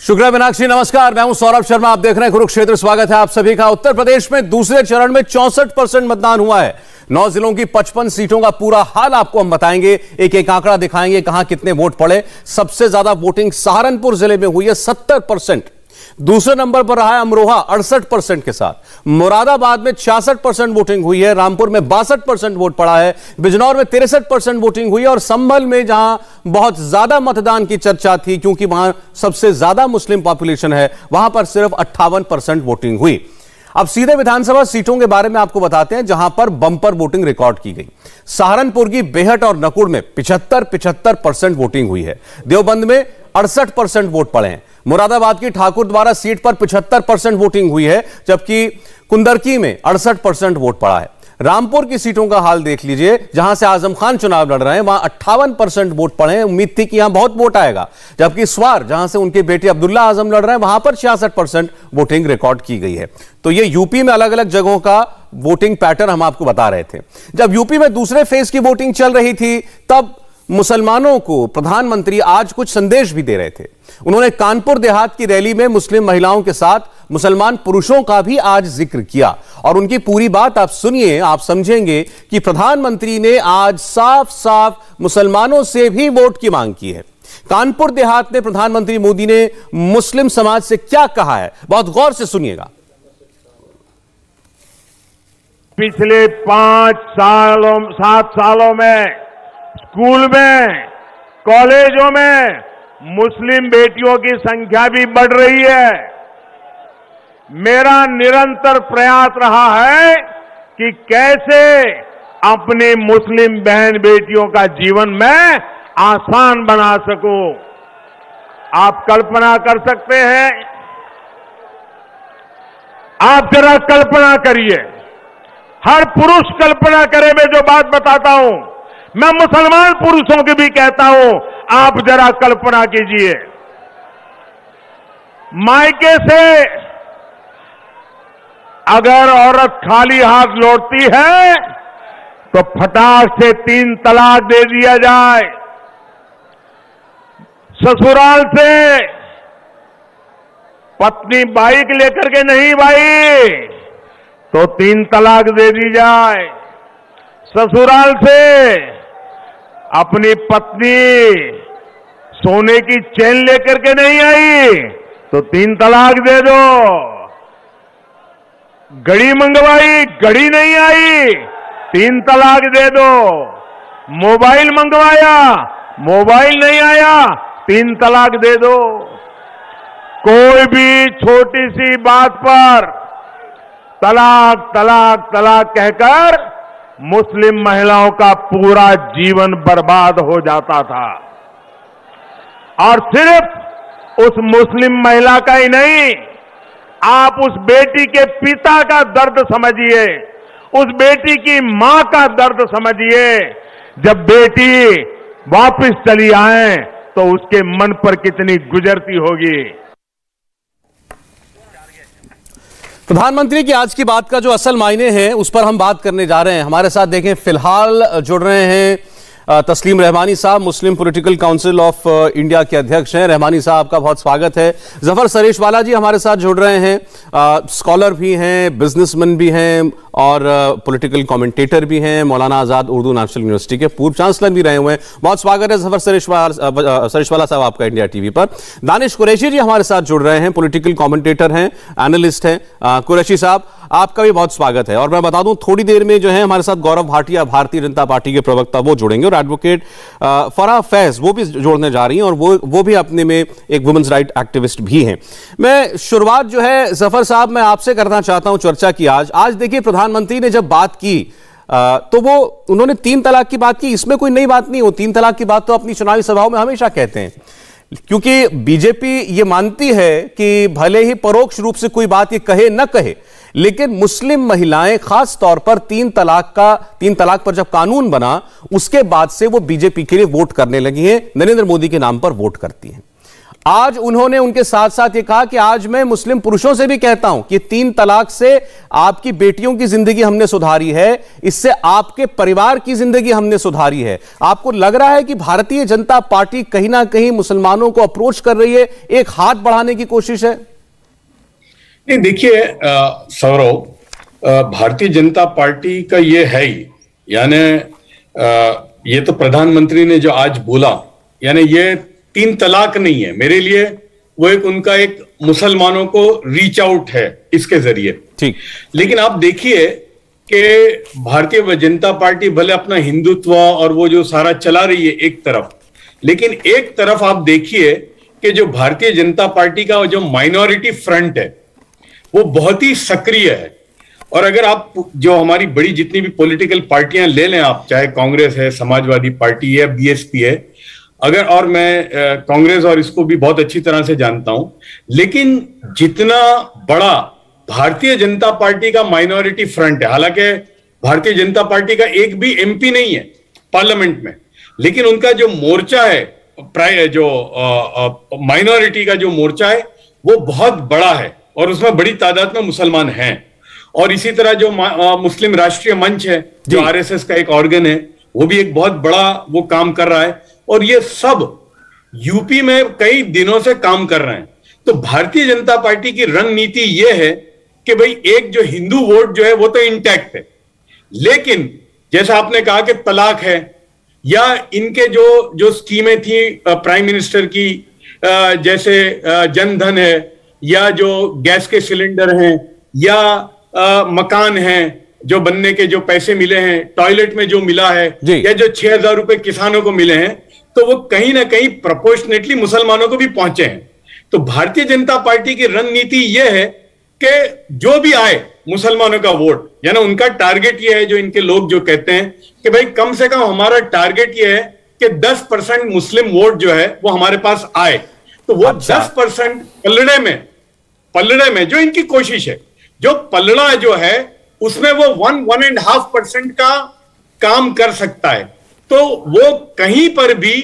शुक्ला मीनाक्षी, नमस्कार। मैं हूं सौरभ शर्मा, आप देख रहे हैं कुरुक्षेत्र। स्वागत है आप सभी का। उत्तर प्रदेश में दूसरे चरण में 64% मतदान हुआ है। 9 जिलों की 55 सीटों का पूरा हाल आपको हम बताएंगे, एक एक आंकड़ा दिखाएंगे, कहां कितने वोट पड़े। सबसे ज्यादा वोटिंग सहारनपुर जिले में हुई है 70%। दूसरे नंबर पर रहा है अमरोहा 68% के साथ। मुरादाबाद में 66% वोटिंग हुई है। रामपुर में 62% वोट पड़ा है। बिजनौर में 63% वोटिंग हुई है। और संभल में जहां बहुत ज्यादा मतदान की चर्चा थी, क्योंकि वहां सबसे ज्यादा मुस्लिम पॉपुलेशन है, वहां पर सिर्फ 58% वोटिंग हुई। अब सीधे विधानसभा सीटों के बारे में आपको बताते हैं, जहां पर बंपर वोटिंग रिकॉर्ड की गई। सहारनपुर की बेहट और नकुड़ में 75% वोटिंग हुई है। देवबंद में 68% वोट पड़े हैं। मुरादाबाद की ठाकुर द्वारा सीट पर 75% वोटिंग हुई है, जबकि कुंदरकी में 68% वोट पड़ा है। रामपुर की सीटों का हाल देख लीजिए, जहां से आजम खान चुनाव लड़ रहे हैं, वहां 58% वोट पड़े हैं। उम्मीद थी कि यहां बहुत वोट आएगा। जबकि स्वार, जहां से उनके बेटे अब्दुल्ला आजम लड़ रहे हैं, वहां पर 66% वोटिंग रिकॉर्ड की गई है। तो ये यूपी में अलग अलग जगहों का वोटिंग पैटर्न हम आपको बता रहे थे। जब यूपी में दूसरे फेज की वोटिंग चल रही थी, तब मुसलमानों को प्रधानमंत्री आज कुछ संदेश भी दे रहे थे। उन्होंने कानपुर देहात की रैली में मुस्लिम महिलाओं के साथ मुसलमान पुरुषों का भी आज जिक्र किया। और उनकी पूरी बात आप सुनिए, आप समझेंगे कि प्रधानमंत्री ने आज साफ साफ मुसलमानों से भी वोट की मांग की है। कानपुर देहात में प्रधानमंत्री मोदी ने मुस्लिम समाज से क्या कहा है, बहुत गौर से सुनिएगा। पिछले 7 सालों में स्कूल में, कॉलेजों में मुस्लिम बेटियों की संख्या भी बढ़ रही है। मेरा निरंतर प्रयास रहा है कि कैसे अपनी मुस्लिम बहन बेटियों का जीवन मैं आसान बना सकूं। आप कल्पना कर सकते हैं, आप जरा कल्पना करिए, हर पुरुष कल्पना करे। मैं जो बात बताता हूं, मैं मुसलमान पुरुषों की भी कहता हूं, आप जरा कल्पना कीजिए, मायके से अगर औरत खाली हाथ लौटती है तो फटाक से 3 तलाक दे दिया जाए। ससुराल से पत्नी बाइक लेकर के नहीं भाई, तो 3 तलाक दे दी जाए। ससुराल से अपनी पत्नी सोने की चेन लेकर के नहीं आई, तो 3 तलाक दे दो। घड़ी मंगवाई, घड़ी नहीं आई, 3 तलाक दे दो। मोबाइल मंगवाया, मोबाइल नहीं आया, 3 तलाक दे दो। कोई भी छोटी सी बात पर तलाक तलाक तलाक कहकर मुस्लिम महिलाओं का पूरा जीवन बर्बाद हो जाता था। और सिर्फ उस मुस्लिम महिला का ही नहीं, आप उस बेटी के पिता का दर्द समझिए, उस बेटी की मां का दर्द समझिए। जब बेटी वापस चली आए तो उसके मन पर कितनी गुजरती होगी। प्रधानमंत्री की आज की बात का जो असल मायने है, उस पर हम बात करने जा रहे हैं। हमारे साथ देखें, फिलहाल जुड़ रहे हैं तस्लीम रहमानी साहब, मुस्लिम पॉलिटिकल काउंसिल ऑफ इंडिया के अध्यक्ष हैं। रहमानी साहब, आपका बहुत स्वागत है। जफर सरेशवाला जी हमारे साथ जुड़ रहे हैं, स्कॉलर भी हैं, बिजनेसमैन भी हैं और पॉलिटिकल कमेंटेटर भी हैं। मौलाना आजाद उर्दू नेशनल यूनिवर्सिटी के पूर्व चांसलर भी रहे हुए हैं। बहुत स्वागत है जफर सरेशवाला साहब आपका इंडिया टीवी पर। दानिश कुरैशी जी हमारे साथ जुड़ रहे हैं, पॉलिटिकल कमेंटेटर हैं, एनालिस्ट हैं। कुरैशी साहब, आपका भी बहुत स्वागत है। और मैं बता दूं, थोड़ी देर में जो है हमारे साथ गौरव भाटिया, भारतीय जनता पार्टी के प्रवक्ता, वो जुड़ेंगे। और एडवोकेट फराह फैज वो भी जोड़ने जा रही हैं, और वो भी अपने में एक वुमेन्स राइट एक्टिविस्ट भी हैं। मैं शुरुआत जो है जफर साहब, मैं आपसे करना चाहता हूं चर्चा की। आज देखिए, प्रधानमंत्री ने जब बात की तो उन्होंने 3 तलाक की बात की। इसमें कोई नई बात नहीं हो, 3 तलाक की बात तो अपनी चुनावी सभाओं में हमेशा कहते हैं, क्योंकि बीजेपी ये मानती है कि भले ही परोक्ष रूप से कोई बात ये कहे न कहे, लेकिन मुस्लिम महिलाएं खास तौर पर 3 तलाक पर जब कानून बना, उसके बाद से वो बीजेपी के लिए वोट करने लगी हैं, नरेंद्र मोदी के नाम पर वोट करती हैं। आज उन्होंने उनके साथ साथ ये कहा कि आज मैं मुस्लिम पुरुषों से भी कहता हूं कि 3 तलाक से आपकी बेटियों की जिंदगी हमने सुधारी है, इससे आपके परिवार की जिंदगी हमने सुधारी है। आपको लग रहा है कि भारतीय जनता पार्टी कहीं ना कहीं मुसलमानों को अप्रोच कर रही है, एक हाथ बढ़ाने की कोशिश है? नहीं, देखिए सौरव, भारतीय जनता पार्टी का ये है ही, यानी ये तो प्रधानमंत्री ने जो आज बोला, यानी ये 3 तलाक नहीं है मेरे लिए, वो एक उनका एक मुसलमानों को रीच आउट है इसके जरिए। ठीक। लेकिन आप देखिए कि भारतीय जनता पार्टी भले अपना हिंदुत्व और वो जो सारा चला रही है एक तरफ, लेकिन एक तरफ आप देखिए कि जो भारतीय जनता पार्टी का जो माइनॉरिटी फ्रंट है वो बहुत ही सक्रिय है। और अगर आप जो हमारी बड़ी जितनी भी पॉलिटिकल पार्टियां ले लें आप, चाहे कांग्रेस है, समाजवादी पार्टी है, बीएसपी है, अगर, और मैं कांग्रेस और इसको भी बहुत अच्छी तरह से जानता हूं, लेकिन जितना बड़ा भारतीय जनता पार्टी का माइनॉरिटी फ्रंट है, हालांकि भारतीय जनता पार्टी का एक भी एमपी नहीं है पार्लियामेंट में, लेकिन उनका जो मोर्चा है, जो माइनॉरिटी का जो मोर्चा है वो बहुत बड़ा है और उसमें बड़ी तादाद में मुसलमान हैं। और इसी तरह जो मुस्लिम राष्ट्रीय मंच है, जो आरएसएस का एक ऑर्गन है, वो भी एक बहुत बड़ा वो काम कर रहा है, और ये सब यूपी में कई दिनों से काम कर रहे हैं। तो भारतीय जनता पार्टी की रणनीति ये है कि भाई एक जो हिंदू वोट जो है वो तो इंटैक्ट है, लेकिन जैसा आपने कहा कि तलाक है, या इनके जो स्कीमें थी प्राइम मिनिस्टर की, जैसे जनधन है, या जो गैस के सिलेंडर हैं, या मकान हैं जो बनने के जो पैसे मिले हैं, टॉयलेट में जो मिला है, या जो 6,000 रुपए किसानों को मिले हैं, तो वो कहीं ना कहीं प्रोपोर्शनेटली मुसलमानों को भी पहुंचे हैं। तो भारतीय जनता पार्टी की रणनीति यह है कि जो भी आए मुसलमानों का वोट, यानी उनका टारगेट यह है, जो इनके लोग जो कहते हैं कि भाई कम से कम हमारा टारगेट यह है कि 10% मुस्लिम वोट जो है वो हमारे पास आए। तो वो 10% पलड़े में जो इनकी कोशिश है, जो पलड़ा जो है उसमें वो 1-1.5% का काम कर सकता है। तो वो कहीं पर भी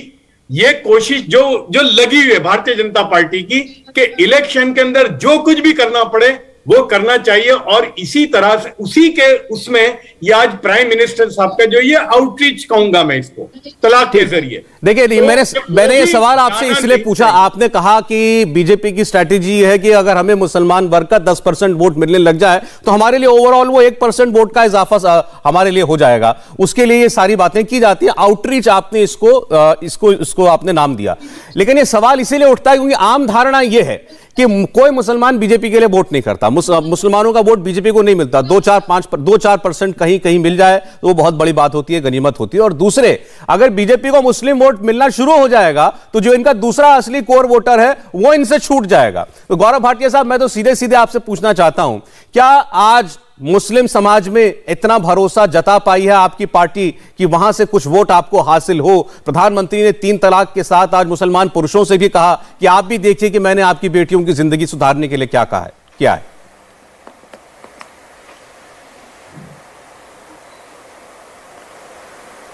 ये कोशिश जो लगी हुई है भारतीय जनता पार्टी की कि इलेक्शन के अंदर जो कुछ भी करना पड़े वो करना चाहिए, और इसी तरह से उसी के उसमें ये आज प्राइम मिनिस्टर साहब का जो ये आउटरीच कहूंगा मैं इसको, तलाक के जरिए। देखिए, तो मैंने ये सवाल आपसे इसलिए पूछा, आपने कहा कि बीजेपी की स्ट्रैटेजी है कि अगर हमें मुसलमान वर्ग का 10% वोट मिलने लग जाए तो हमारे लिए ओवरऑल वो 1% वोट का इजाफा हमारे लिए हो जाएगा, उसके लिए ये सारी बातें की जाती है, आउटरीच आपने इसको आपने नाम दिया। लेकिन ये सवाल इसीलिए उठता है क्योंकि आम धारणा यह है कि कोई मुसलमान बीजेपी के लिए वोट नहीं करता, मुसलमानों का वोट बीजेपी को नहीं मिलता। 2-4% कहीं कहीं मिल जाए तो वो बहुत बड़ी बात होती है, गनीमत होती है। और दूसरे, अगर बीजेपी को मुस्लिम वोट मिलना शुरू हो जाएगा तो जो इनका दूसरा असली कोर वोटर है वो इनसे छूट जाएगा। तो गौरव भाटिया साहब, मैं तो सीधे सीधे आपसे पूछना चाहता हूं, क्या आज मुस्लिम समाज में इतना भरोसा जता पाई है आपकी पार्टी कि वहां से कुछ वोट आपको हासिल हो? प्रधानमंत्री ने 3 तलाक के साथ आज मुसलमान पुरुषों से भी कहा कि आप भी देखिए कि मैंने आपकी बेटियों की जिंदगी सुधारने के लिए क्या कहा है, क्या है?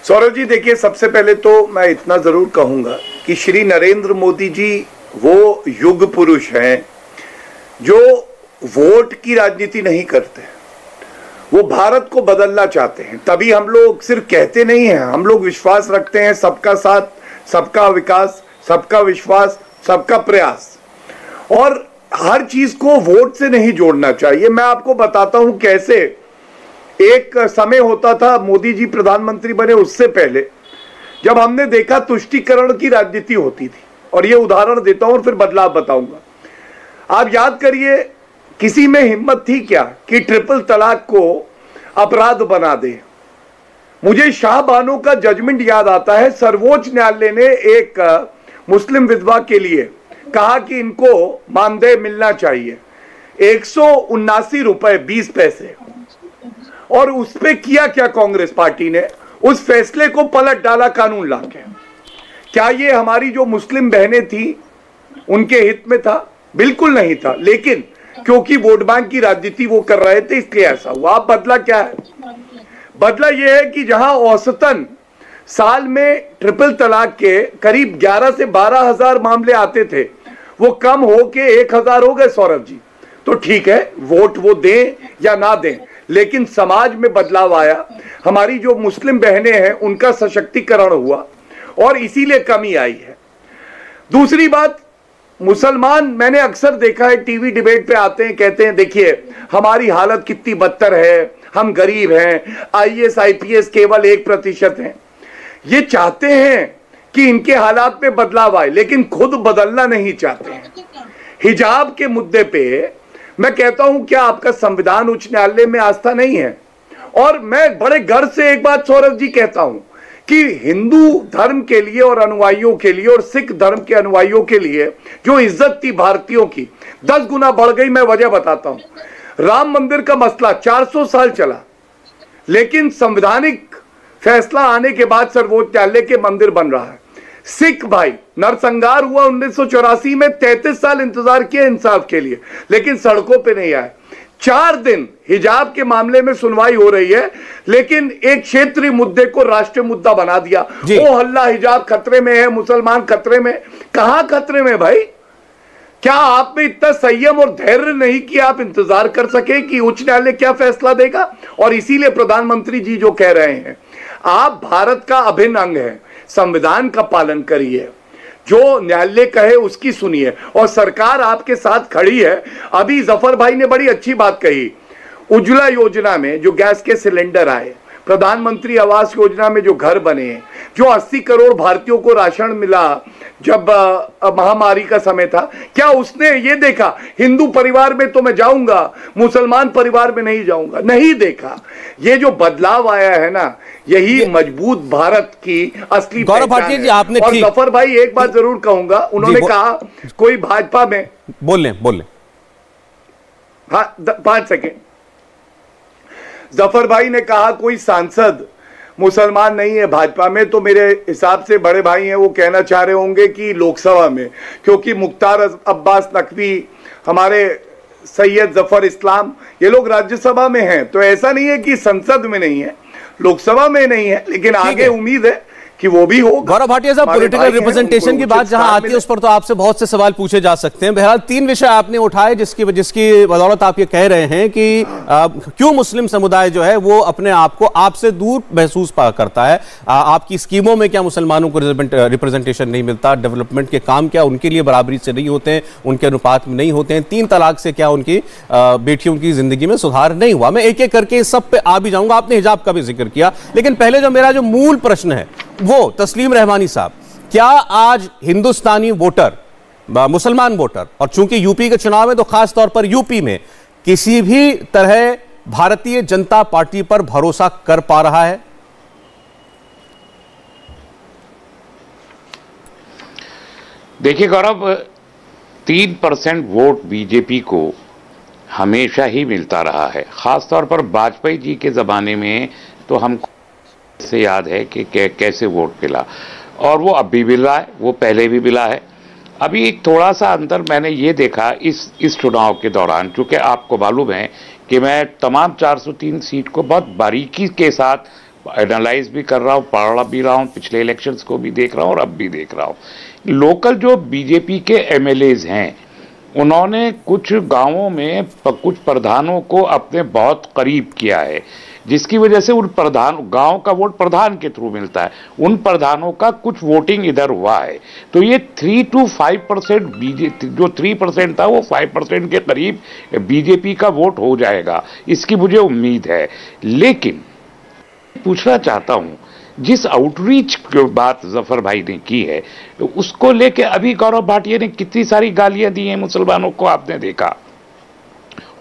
सौरभ जी, देखिए, सबसे पहले तो मैं इतना जरूर कहूंगा कि श्री नरेंद्र मोदी जी वो युग पुरुष हैं जो वोट की राजनीति नहीं करते, वो भारत को बदलना चाहते हैं। तभी हम लोग सिर्फ कहते नहीं हैं, हम लोग विश्वास रखते हैं सबका साथ, सबका विकास, सबका विश्वास, सबका प्रयास, और हर चीज को वोट से नहीं जोड़ना चाहिए। मैं आपको बताता हूं कैसे एक समय होता था, मोदी जी प्रधानमंत्री बने उससे पहले, जब हमने देखा तुष्टीकरण की राजनीति होती थी। और ये उदाहरण देता हूं और फिर बदलाव बताऊंगा। आप याद करिए, किसी में हिम्मत थी क्या कि ट्रिपल तलाक को अपराध बना दे? मुझे शाहबानो का जजमेंट याद आता है। सर्वोच्च न्यायालय ने एक मुस्लिम विधवा के लिए कहा कि इनको मानदेय मिलना चाहिए 179 रुपए 20 पैसे, और उस पे किया क्या कांग्रेस पार्टी ने? उस फैसले को पलट डाला कानून लाके। क्या ये हमारी जो मुस्लिम बहनें थी उनके हित में था? बिल्कुल नहीं था, लेकिन क्योंकि वोट बैंक की राजनीति वो कर रहे थे इसलिए ऐसा हुआ। अब बदला क्या है? बदला यह है कि जहां औसतन साल में ट्रिपल तलाक के करीब 11 से 12 हजार मामले आते थे, वो कम हो के 1000 हो गए सौरभ जी, तो ठीक है, वोट वो दें या ना दें, लेकिन समाज में बदलाव आया, हमारी जो मुस्लिम बहनें हैं उनका सशक्तिकरण हुआ और इसीलिए कमी आई है। दूसरी बात, मुसलमान, मैंने अक्सर देखा है टीवी डिबेट पे आते हैं, कहते हैं देखिए हमारी हालत कितनी बदतर है, हम गरीब हैं, आईएएस आईपीएस केवल 1% हैं। ये चाहते हैं कि इनके हालात में बदलाव आए, लेकिन खुद बदलना नहीं चाहते हैं। हिजाब के मुद्दे पे मैं कहता हूं, क्या आपका संविधान उच्च न्यायालय में आस्था नहीं है? और मैं बड़े गर्व से एक बात सौरभ जी कहता हूं कि हिंदू धर्म के लिए और अनुयायियों के लिए और सिख धर्म के अनुयायियों के लिए जो इज्जत थी भारतीयों की 10 गुना बढ़ गई। मैं वजह बताता हूं। राम मंदिर का मसला 400 साल चला, लेकिन संवैधानिक फैसला आने के बाद सर्वोच्च न्यायालय के मंदिर बन रहा है। सिख भाई, नरसंहार हुआ 1984 में, 33 साल इंतजार किया इंसाफ के लिए, लेकिन सड़कों पे नहीं आए। 4 दिन हिजाब के मामले में सुनवाई हो रही है, लेकिन एक क्षेत्रीय मुद्दे को राष्ट्रीय मुद्दा बना दिया। ओ हल्ला, हिजाब खतरे में है, मुसलमान खतरे में। कहां खतरे में भाई? क्या आप में इतना संयम और धैर्य नहीं कि आप इंतजार कर सके कि उच्च न्यायालय क्या फैसला देगा? और इसीलिए प्रधानमंत्री जी जो कह रहे हैं, आप भारत का अभिन्न अंग है, संविधान का पालन करिए, जो न्यायालय कहे उसकी सुनिए, और सरकार आपके साथ खड़ी है। अभी जफर भाई ने बड़ी अच्छी बात कही, उज्ज्वला योजना में जो गैस के सिलेंडर आए, प्रधानमंत्री आवास योजना में जो घर बने, जो 80 करोड़ भारतीयों को राशन मिला जब महामारी का समय था, क्या उसने ये देखा हिंदू परिवार में तो मैं जाऊंगा, मुसलमान परिवार में नहीं जाऊंगा? नहीं देखा। ये जो बदलाव आया है ना, यही मजबूत भारत की असली पहचान है। आपने और जफर भाई एक बात जरूर कहूंगा, उन्होंने कहा कोई भाजपा में बोल ले हाँ 5 सेकेंड। जफर भाई ने कहा कोई सांसद मुसलमान नहीं है भाजपा में, तो मेरे हिसाब से बड़े भाई हैं, वो कहना चाह रहे होंगे कि लोकसभा में, क्योंकि मुख्तार अब्बास नकवी, हमारे सैयद जफर इस्लाम, ये लोग राज्यसभा में हैं। तो ऐसा नहीं है कि संसद में नहीं है, लोकसभा में नहीं है, लेकिन आगे उम्मीद है कि वो भी हो। गौरव भाटिया साहब, पॉलिटिकल रिप्रेजेंटेशन की बात जहां आती है उस पर तो आपसे बहुत से सवाल पूछे जा सकते हैं। बहरहाल 3 विषय आपने उठाए जिसकी बदौलत आप ये कह रहे हैं कि क्यों मुस्लिम समुदाय जो है वो अपने आप को आपसे दूर महसूस करता है। आपकी स्कीमों में क्या मुसलमानों को रिप्रेजेंटेशन नहीं मिलता? डेवलपमेंट के काम क्या उनके लिए बराबरी से नहीं होते हैं, उनके अनुपात में नहीं होते हैं? 3 तलाक से क्या उनकी बेटियों की जिंदगी में सुधार नहीं हुआ? मैं एक एक करके सब पे आ भी जाऊंगा। आपने हिजाब का भी जिक्र किया, लेकिन पहले जो मेरा जो मूल प्रश्न है वो तस्लीम रहमानी साहब, क्या आज हिंदुस्तानी वोटर, मुसलमान वोटर, और चूंकि यूपी के चुनाव में तो खास तौर पर यूपी में, किसी भी तरह भारतीय जनता पार्टी पर भरोसा कर पा रहा है? देखिए गौरव, 3% वोट बीजेपी को हमेशा ही मिलता रहा है। खास तौर पर वाजपेयी जी के जमाने में तो हमको से याद है कि कैसे वोट मिला, और वो अब भी मिला है, वो पहले भी मिला है। अभी एक थोड़ा सा अंतर मैंने ये देखा इस चुनाव के दौरान, चूंकि आपको मालूम है कि मैं तमाम 403 सीट को बहुत बारीकी के साथ एनालाइज भी कर रहा हूँ, पढ़ भी रहा हूँ, पिछले इलेक्शंस को भी देख रहा हूँ और अब भी देख रहा हूँ। लोकल जो बीजेपी के एमएलएज हैं, उन्होंने कुछ गांवों में कुछ प्रधानों को अपने बहुत करीब किया है, जिसकी वजह से उन प्रधान, गांव का वोट प्रधान के थ्रू मिलता है, उन प्रधानों का कुछ वोटिंग इधर हुआ है। तो ये 3 to 5% बीजेपी, जो 3% था वो 5% के करीब बीजेपी का वोट हो जाएगा, इसकी मुझे उम्मीद है। लेकिन पूछना चाहता हूं, जिस आउटरीच की बात जफर भाई ने की है, उसको लेके अभी गौरव भाटिया ने कितनी सारी गालियां दी हैं मुसलमानों को, आपने देखा।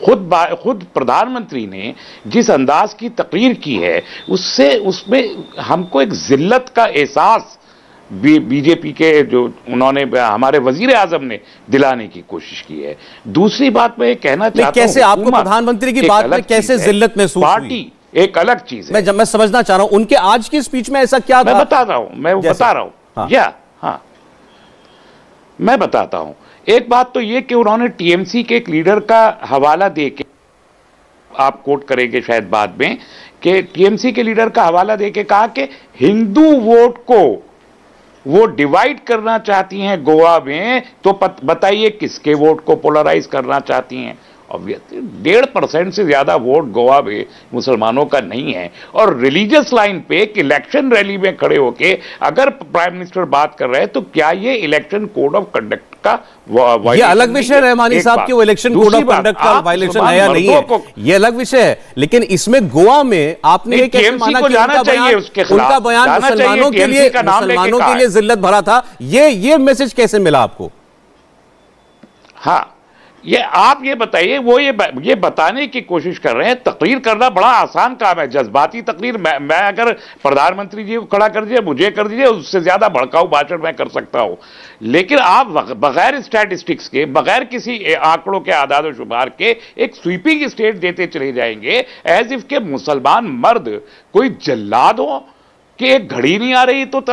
खुद प्रधानमंत्री ने जिस अंदाज की तकरीर की है, उसमें हमको एक जिल्लत का एहसास बीजेपी के जो उन्होंने हमारे वजीर आजम ने दिलाने की कोशिश की है। दूसरी बात मैं कहना चाहता हूं, कैसे आपको प्रधानमंत्री की बात में कैसे जिल्लत महसूस हुई? पार्टी एक अलग चीज है। मैं समझना चाह रहा हूं उनके आज की स्पीच में ऐसा क्या था? मैं बता रहा हूं, मैं बताता हूं। एक बात तो ये कि उन्होंने टीएमसी के एक लीडर का हवाला देके, आप कोट करेंगे शायद बाद में, कि टीएमसी के लीडर का हवाला देके कहा कि हिंदू वोट को वो डिवाइड करना चाहती हैं गोवा में, तो बताइए किसके वोट को पोलराइज करना चाहती हैं? ऑब्वियसली 1.5% से ज्यादा वोट गोवा में मुसलमानों का नहीं है। और रिलीजियस लाइन पे एक इलेक्शन रैली में खड़े होके अगर प्राइम मिनिस्टर बात कर रहे हैं, तो क्या ये इलेक्शन कोड ऑफ कंडक्ट का ये अलग विषय है रहमानी साहब कि वो इलेक्शन कोड ऑफ कंडक्ट का वायलेशन है या नहीं है, ये अलग विषय है। लेकिन इसमें गोवा में आपने ये कैसे माना कि उनका बयान मुसलमानों के लिए जिल्लत भरा था? ये मैसेज कैसे मिला आपको? हाँ, ये आप ये बताइए, वो ये बताने की कोशिश कर रहे हैं। तकरीर करना बड़ा आसान काम है, जज्बाती तकरीर। मैं अगर प्रधानमंत्री जी को खड़ा कर दीजिए, मुझे कर दीजिए, उससे ज्यादा भड़काऊ भाषण मैं कर सकता हूं। लेकिन आप बगैर स्टैटिस्टिक्स के, बगैर किसी आंकड़ों के आदाद शुमार के एक स्वीपिंग स्टेट देते चले जाएंगे, एज इफ के मुसलमान मर्द कोई जल्लाद हो कि एक घड़ी नहीं आ रही तो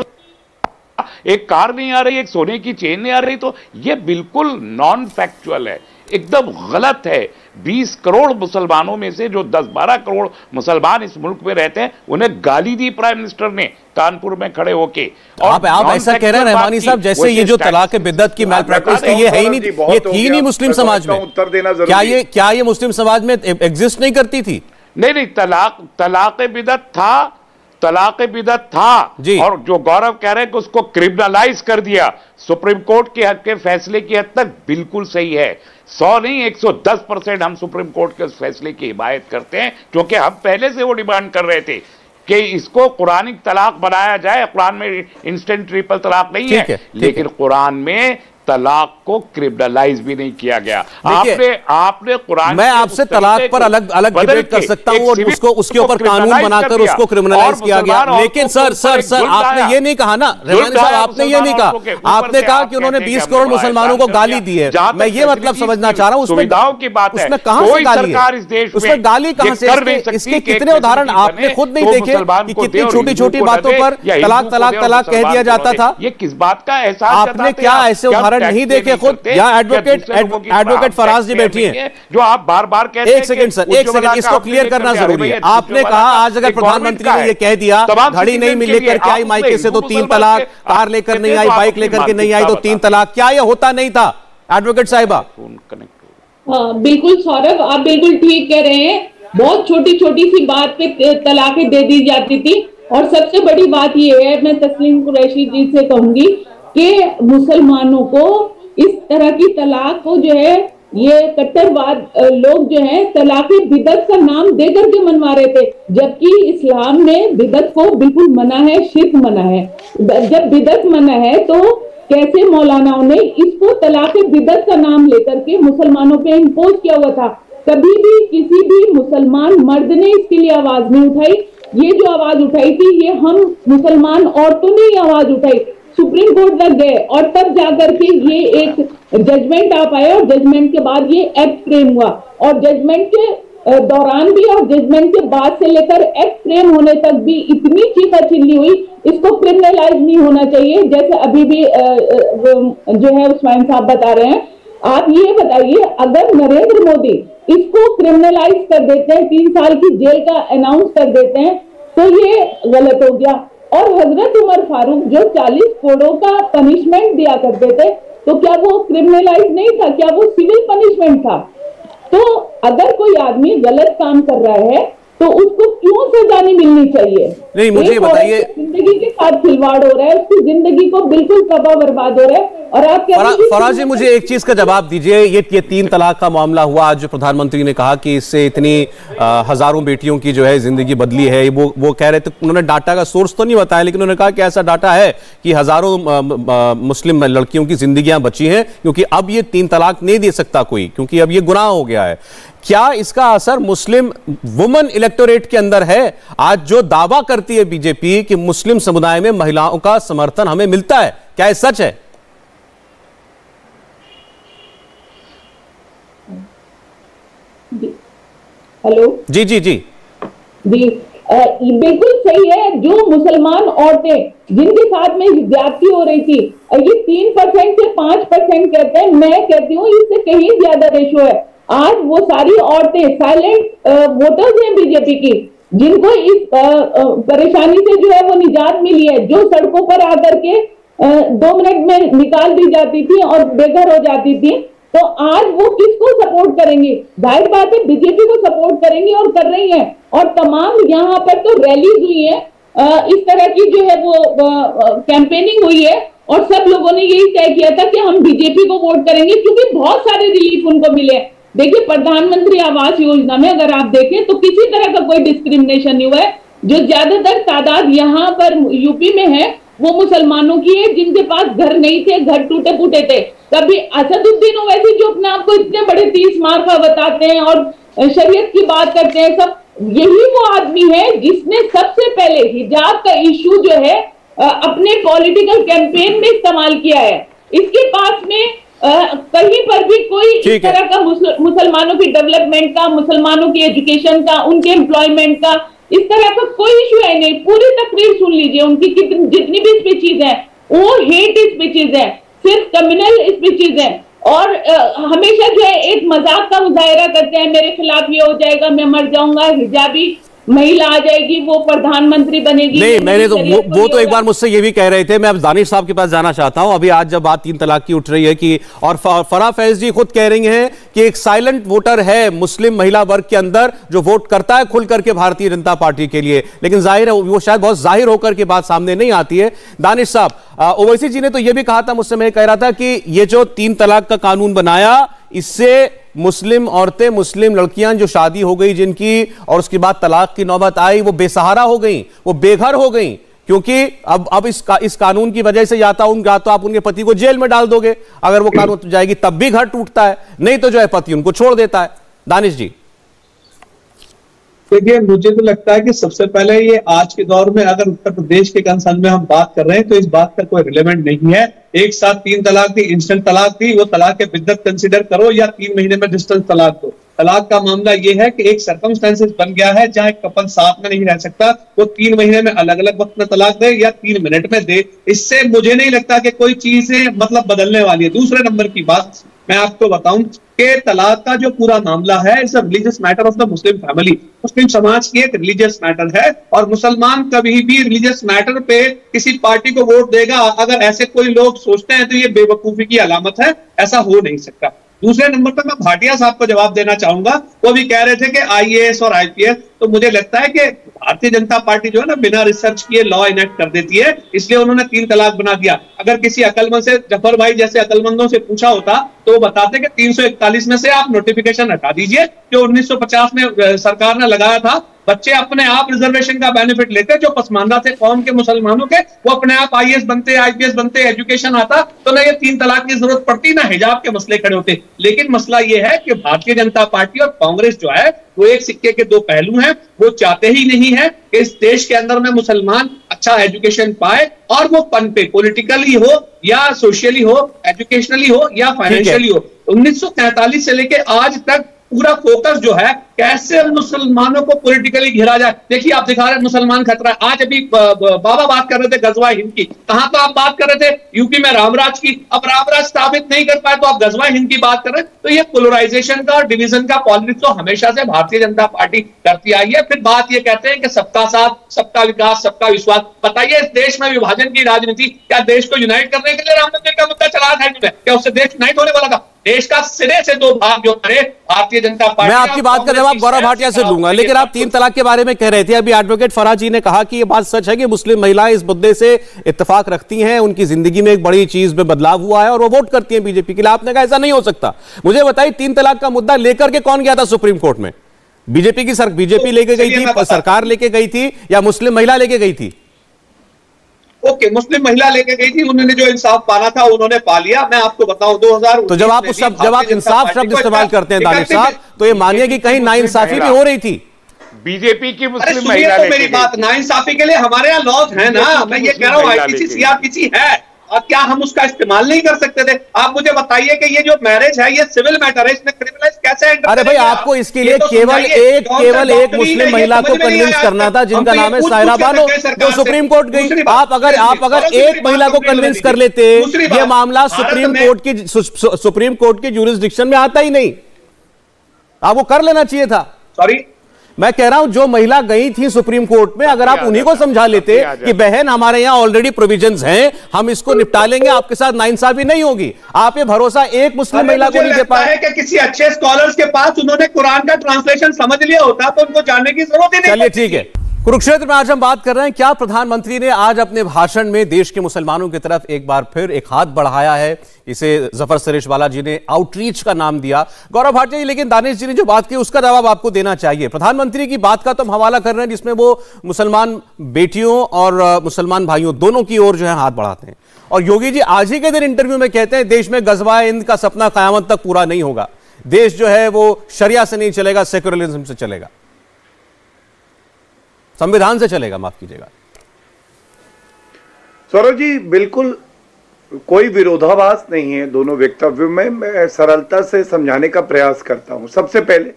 एक कार नहीं आ रही, एक सोने की चेन नहीं आ रही, तो ये बिल्कुल नॉन फैक्चुअल है, एकदम गलत है। 20 करोड़ मुसलमानों में से जो 10-12 करोड़ मुसलमान इस मुल्क में रहते हैं, उन्हें गाली दी प्राइम मिनिस्टर ने कानपुर में खड़े होके। आप ऐसा कह रहे हैं रहमानी साहब जैसे ये जो तलाक बिद्दत की मैल प्रैक्टिस थी, ये है ही नहीं, ये थी ही नहीं मुस्लिम समाज में। उत्तर देना जरूरी। क्या ये मुस्लिम समाज में एग्जिस्ट नहीं करती थी? नहीं, तलाक बिदत था, तलाक बिदत था। और जो गौरव कह रहे हैं कि उसको क्रिमिनलाइज कर दिया, सुप्रीम कोर्ट के हद के फैसले की हद तक बिल्कुल सही है। 100 नहीं 110% हम सुप्रीम कोर्ट के उस फैसले की हिमायत करते हैं, क्योंकि हम पहले से वो डिमांड कर रहे थे कि इसको कुरानिक तलाक बनाया जाए। कुरान में इंस्टेंट ट्रिपल तलाक नहीं है, लेकिन कुरान में तलाक को क्रिमिनलाइज भी नहीं किया गया। आपने कुरान, मैं आपसे तलाक पर अलग डिबेट कर सकता हूं और उसके ऊपर कानून बनाकर उसको क्रिमिनलाइज किया गया, लेकिन सर आपने ये नहीं कहा ना रहमानी साहब, आपने ये नहीं कहा। आपने कहा कि उन्होंने 20 करोड़ मुसलमानों को गाली दी है। मैं ये मतलब समझना चाह रहा हूं, सुविधाओं की बात है, उसमें कहां से गाली है? उसमें गाली कहां से? इसके कितने उदाहरण आपने खुद नहीं देखे कि कितनी छोटी छोटी बातों पर तलाक तलाक तलाक कह दिया जाता था? ये किस बात का एहसास? आपने क्या ऐसे उदाहरण नहीं देखे खुद? यहाँ एडवोकेट फराज जी बैठी हैं, जो आप बार बार कहते हैं। एक सेकंड सर, एक सेकंड, इसको क्लियर करना जरूरी है। आपने कहा आज अगर प्रधानमंत्री ने ये कह दिया घड़ी नहीं लेकर के आई मायके से तो 3 तलाक, कार लेकर नहीं आई, बाइक लेकर के नहीं आई तो 3 तलाक, क्या ये होता नहीं था एडवोकेट साहिबा? बिल्कुल सौरभ, आप बिल्कुल ठीक कह रहे हैं। बहुत छोटी छोटी सी बात पे तलाकें दे दी जाती थी। और सबसे बड़ी बात ये है, मैं तस्लीम कुरैशी जी से कहूंगी कि मुसलमानों को इस तरह की तलाक को जो है, ये कट्टरवाद लोग जो है तलाक बिदत का नाम दे करके मनवा रहे थे, जबकि इस्लाम में बिदत को बिल्कुल मना है, शिर्क मना है। जब बिदत मना है तो कैसे मौलानाओं ने इसको तलाक बिदत का नाम लेकर के मुसलमानों पे इम्पोज किया हुआ था? कभी भी किसी भी मुसलमान मर्द ने इसके लिए आवाज नहीं उठाई। ये जो आवाज उठाई थी, ये हम मुसलमान औरतों ने ही आवाज उठाई, सुप्रीम कोर्ट तक गए और तब जाकर के ये एक जजमेंट आ पाया। और जजमेंट के बाद ये एक्ट फ्रेम हुआ, और जजमेंट के दौरान भी और जजमेंट के बाद से लेकर एक्ट फ्रेम होने तक भी इतनी चीखा चिल्ली हुई, इसको क्रिमिनलाइज नहीं होना चाहिए, जैसे अभी भी जो है उस्मान साहब बता रहे हैं। आप ये बताइए, अगर नरेंद्र मोदी इसको क्रिमिनलाइज कर देते हैं, 3 साल की जेल का अनाउंस कर देते हैं, तो ये गलत हो गया। और हजरत उमर फारूक जो 40 करोड़ों का पनिशमेंट दिया करते थे, तो क्या वो क्रिमिनलाइज नहीं था? क्या वो सिविल पनिशमेंट था? तो अगर कोई आदमी गलत काम कर रहा है तो उसको क्यों सजा नहीं मिलनी चाहिए? नहीं, मुझे बताइए, जिंदगी के साथ खिलवाड़ हो रहा है, उसकी जिंदगी को बिल्कुल तबाह बर्बाद हो रहा है। और आप फराज जी मुझे एक चीज का जवाब दीजिए, ये 3 तलाक का मामला हुआ, आज जो प्रधानमंत्री ने कहा कि इससे इतनी हजारों बेटियों की जो है जिंदगी बदली है, वो कह रहे थे, उन्होंने डाटा का सोर्स तो नहीं बताया, लेकिन उन्होंने कहा कि ऐसा डाटा है कि हजारों मुस्लिम लड़कियों की जिंदगियां बची हैं, क्योंकि अब ये 3 तलाक नहीं दे सकता कोई, क्योंकि अब ये गुनाह हो गया है। क्या इसका असर मुस्लिम वुमन इलेक्टोरेट के अंदर है? आज जो दावा करती है बीजेपी कि मुस्लिम समुदाय में महिलाओं का समर्थन हमें मिलता है, क्या ये सच है? हेलो जी जी जी जी, बिल्कुल सही है। जो मुसलमान औरतें जिनके साथ में ज्यादती हो रही थी, ये 3% से 5% कहते हैं, मैं कहती हूँ इससे कहीं ज्यादा रेशो है। आज वो सारी औरतें साइलेंट वोटर्स हैं बीजेपी की, जिनको इस परेशानी से जो है वो निजात मिली है, जो सड़कों पर आकर के 2 मिनट में निकाल दी जाती थी और बेघर हो जाती थी, तो आज वो किसको सपोर्ट करेंगे? जाहिर बात है बीजेपी को सपोर्ट करेंगे और कर रही है। और तमाम यहाँ पर तो रैलीज हुई है, इस तरह की जो है वो कैंपेनिंग हुई है और सब लोगों ने यही तय किया था कि हम बीजेपी को वोट करेंगे क्योंकि बहुत सारे रिलीफ उनको मिले। देखिए प्रधानमंत्री आवास योजना में अगर आप देखें तो किसी तरह का कोई डिस्क्रिमिनेशन नहीं हुआ है। जो ज्यादातर तादाद यहाँ पर यूपी में है वो मुसलमानों की है जिनके पास घर नहीं थे, घर टूटे फूटे थे। कभी असदुद्दीन ओवैसी जो अपने आप को इतने बड़े 30 मार्का बताते हैं और शरीयत की बात करते हैं, सब यही वो आदमी है जिसने सबसे पहले हिजाब का इशू जो है अपने पॉलिटिकल कैंपेन में इस्तेमाल किया है। इसके पास में कहीं पर भी कोई इस तरह का मुसलमानों की डेवलपमेंट का, मुसलमानों की एजुकेशन का, उनके एम्प्लॉयमेंट का इस तरह का कोई इशू है नहीं। पूरी तकरीर सुन लीजिए, उनकी जितनी भी स्पीचेज हैं वो हेट स्पीचेज हैं, सिर्फ कम्युनल स्पीचेज हैं और हमेशा जो है एक मजाक का मुजाहिरा करते हैं, मेरे खिलाफ ये हो जाएगा, मैं मर जाऊंगा, हिजाबी महिला आ जाएगी, वो प्रधानमंत्री बनेगी। नहीं, मैंने तो वो तो एक बार मुझसे ये भी कह रहे थे। मैं अब दानिश साहब के पास जाना चाहता हूं। अभी आज जब बात 3 तलाक की उठ रही है कि और फराह फैज जी खुद कह रही हैं कि एक साइलेंट वोटर है मुस्लिम महिला वर्ग के अंदर जो वोट करता है खुल करके भारतीय जनता पार्टी के लिए, लेकिन जाहिर है वो शायद बहुत जाहिर होकर के बात सामने नहीं आती है। दानिश साहब, ओवैसी जी ने तो ये भी कहा था मुझसे, मैं कह रहा था कि ये जो 3 तलाक का कानून बनाया इससे मुस्लिम औरतें, मुस्लिम लड़कियां जो शादी हो गई जिनकी और उसके बाद तलाक की नौबत आई वो बेसहारा हो गई, वो बेघर हो गई, क्योंकि अब इस कानून की वजह से या तो आप उनके पति को जेल में डाल दोगे, अगर वो कानून जाएगी तब भी घर टूटता है, नहीं तो जो है पति उनको छोड़ देता है। दानिश जी देखिए, मुझे तो लगता है कि सबसे पहले ये आज के दौर में अगर उत्तर प्रदेश के कंसर्न में हम बात कर रहे हैं तो इस बात का कोई रिलेवेंट नहीं है। एक साथ 3 तलाक थी, इंस्टेंट तलाक थी, वो तलाक के बिद्दत कंसिडर करो या 3 महीने में डिस्टेंस तलाक दो। तलाक का मामला ये है कि एक सर्कमस्टेंसेस बन गया है जहां एक कपल साथ में नहीं रह सकता, वो 3 महीने में अलग अलग वक्त में तलाक दे या 3 मिनट में दे। इससे मुझे नहीं लगता कि कोई चीजें मतलब बदलने वाली है। दूसरे नंबर की बात मैं आपको बताऊं कि तलाक का जो पूरा मामला है it's a religious matter of the Muslim family. Muslim समाज की एक रिलीजियस मैटर है और मुसलमान कभी भी रिलीजियस मैटर पे किसी पार्टी को वोट देगा, अगर ऐसे कोई लोग सोचते हैं तो ये बेवकूफी की अलामत है, ऐसा हो नहीं सकता। दूसरे नंबर पर मैं भाटिया साहब को जवाब देना चाहूंगा। वो भी कह रहे थे कि आईएएस और आईपीएस, तो मुझे लगता है कि भारतीय जनता पार्टी जो है ना बिना रिसर्च किए लॉ इनेक्ट कर देती है, इसलिए उन्होंने 3 तलाक बना दिया। अगर किसी अकलमंद से, जफर भाई जैसे अकलमंदों से पूछा होता तो वो बताते कि 341 में से आप नोटिफिकेशन हटा दीजिए जो 1950 में सरकार ने लगाया था। बच्चे अपने आप रिजर्वेशन का बेनिफिट लेते, जो पसमानदा थे कौम के मुसलमानों के, वो अपने आप आईएएस बनते, आईपीएस बनते, एजुकेशन आता तो ना ये 3 तलाक की जरूरत पड़ती, ना हिजाब के मसले खड़े होते। लेकिन मसला ये है कि भारतीय जनता पार्टी और कांग्रेस जो है वो एक सिक्के के 2 पहलू हैं। वो चाहते ही नहीं है कि इस देश के अंदर में मुसलमान अच्छा एजुकेशन पाए और वो पनपे, पॉलिटिकली हो या सोशली हो, एजुकेशनली हो या फाइनेंशियली हो। 1943 से लेके आज तक पूरा फोकस जो है कैसे मुसलमानों को पॉलिटिकली घिरा जाए। देखिए आप दिखा रहे हैं मुसलमान खतरा है। आज अभी बाबा बात कर रहे थे गजवा हिंद की, कहां तो आप बात कर रहे थे यूपी में रामराज की, अब रामराज स्थापित नहीं कर पाए तो आप गजवा हिंद की बात कर रहे हैं। तो ये पोलराइजेशन का और डिवीजन का पॉलिटिक्स तो हमेशा से भारतीय जनता पार्टी करती आई है। फिर बात ये कहते हैं कि सबका साथ, सबका विकास, सबका विश्वास। बताइए इस देश में विभाजन की राजनीति क्या देश को यूनाइट करने के लिए राम मंदिर का मुद्दा चला था? क्या उससे देश यूनाइट होने वाला था? देश का सिरे से 2 भाग जो करे भारतीय जनता पार्टी। मैं आपकी बात का जवाब गौरव भाटिया से लूंगा, लेकिन आप 3 तलाक के बारे में कह रहे थे। अभी एडवोकेट फराह जी ने कहा कि यह बात सच है कि मुस्लिम महिलाएं इस मुद्दे से इत्तेफाक रखती हैं, उनकी जिंदगी में एक बड़ी चीज में बदलाव हुआ है और वो वोट करती हैं बीजेपी के लिए। आपने कहा ऐसा नहीं हो सकता। मुझे बताइए 3 तलाक का मुद्दा लेकर के कौन गया था सुप्रीम कोर्ट में? बीजेपी लेके गई थी, सरकार लेके गई थी या मुस्लिम महिला लेके गई थी? ओके, मुस्लिम महिला लेके गई थी, उन्होंने जो इंसाफ पाना था उन्होंने पा लिया। मैं आपको बताऊं 2000 तो जब आप इंसाफ शब्द इस्तेमाल करते हैं दानिश साहब, तो ये मानिए कि कहीं नाइंसाफी भी हो रही थी। बीजेपी की मुस्लिम महिला तो मेरी बात, नाइंसाफी के लिए हमारे यहाँ लॉज है ना। मैं ये कह रहा हूँ आईपीसी सीआरपीसी है और क्या हम उसका इस्तेमाल नहीं कर सकते थे? आप मुझे बताइए कि ये जो मैरिज है ये सिविल मैटर है, इसमें क्रिमिनलाइज कैसे? अरे भाई आपको इसके लिए केवल एक मुस्लिम महिला को कन्विंस करना था जिनका नाम है सायरा बानो, जो सुप्रीम कोर्ट गई। आप अगर एक महिला को कन्विंस कर लेते, ये मामला सुप्रीम कोर्ट की ज्यूरिसडिक्शन में आता ही नहीं। आपको कर लेना चाहिए था। सॉरी मैं कह रहा हूं जो महिला गई थी सुप्रीम कोर्ट में, अगर आप उन्हीं को समझा लेते कि बहन हमारे यहां ऑलरेडी प्रोविजंस हैं, हम इसको निपटा लेंगे, आपके साथ नाइंसाफी नहीं होगी। आप ये भरोसा एक मुस्लिम महिला को नहीं दे पाए कि किसी अच्छे स्कॉलर्स के पास उन्होंने कुरान का ट्रांसलेशन समझ लिया होता तो उनको जानने की जरूरत ही नहीं। चलिए ठीक है, कुरुक्षेत्र में आज हम बात कर रहे हैं क्या प्रधानमंत्री ने आज अपने भाषण में देश के मुसलमानों की तरफ एक बार फिर एक हाथ बढ़ाया है। इसे जफर सरेशवाला जी ने आउटरीच का नाम दिया। गौरव भाटिया जी, लेकिन दानिश जी ने जो बात की उसका जवाब आपको देना चाहिए। प्रधानमंत्री की बात का तो हम हवाला कर रहे हैं जिसमें वो मुसलमान बेटियों और मुसलमान भाइयों दोनों की ओर जो है हाथ बढ़ाते हैं, और योगी जी आज ही के दिन इंटरव्यू में कहते हैं देश में गजवाए हिंद का सपना कयामत तक पूरा नहीं होगा, देश जो है वो शरिया से नहीं चलेगा, सेक्युलरिज्म से चलेगा, संविधान से चलेगा, माफ कीजिएगा। सौरभ जी, बिल्कुल कोई विरोधाभास नहीं है दोनों वक्तव्यों में। मैं सरलता से समझाने का प्रयास करता हूं। सबसे पहले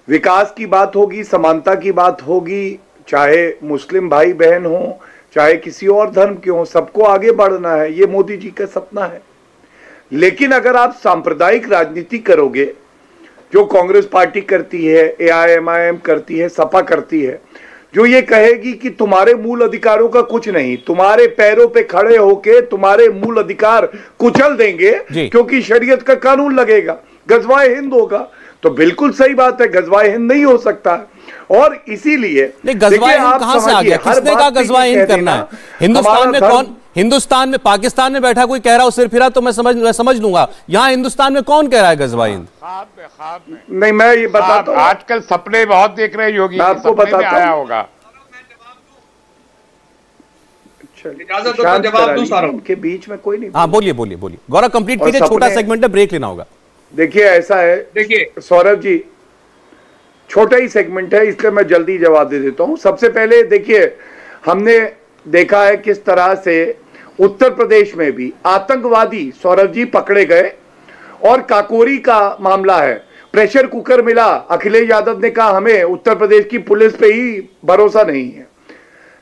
विकास की बात होगी, समानता की बात होगी, चाहे मुस्लिम भाई बहन हो, चाहे किसी और धर्म के हो, सबको आगे बढ़ना है, ये मोदी जी का सपना है। लेकिन अगर आप सांप्रदायिक राजनीति करोगे, जो कांग्रेस पार्टी करती है, AIMIM करती है, सपा करती है, जो ये कहेगी कि तुम्हारे मूल अधिकारों का कुछ नहीं, तुम्हारे पैरों पे खड़े होके तुम्हारे मूल अधिकार कुचल देंगे क्योंकि शरीयत का कानून लगेगा, गजवाए हिंद होगा, तो बिल्कुल सही बात है, गजवाए हिंद नहीं हो सकता है। और इसीलिए गजवाए हिंद कहां से आ गया? किसने कहा गजवाए हिंद करना है? हिंदुस्तान में कौन, हिंदुस्तान में पाकिस्तान में बैठा कोई कह रहा हो सिर फिरा तो मैं समझ लूंगा, यहां हिंदुस्तान में कौन कह रहा है गजवाए हिंद? नहीं, मैं ये बताता हूं, आजकल सपने बहुत देख रहे हैं योगी, आपको बताता आया होगा। जवाब दूं सारों के बीच में कोई नहीं। हाँ बोलिए बोलिए बोलिए गौरव, कंप्लीट कीजिए, छोटा सेगमेंट है, ब्रेक लेना होगा। देखिए ऐसा है, देखिए सौरभ जी, छोटा ही सेगमेंट है इसलिए मैं जल्दी जवाब दे देता हूं। सबसे पहले देखिए, हमने देखा है किस तरह से उत्तर प्रदेश में भी आतंकवादी सौरभ जी पकड़े गए, और काकोरी का मामला है, प्रेशर कुकर मिला। अखिलेश यादव ने कहा हमें उत्तर प्रदेश की पुलिस पे ही भरोसा नहीं है।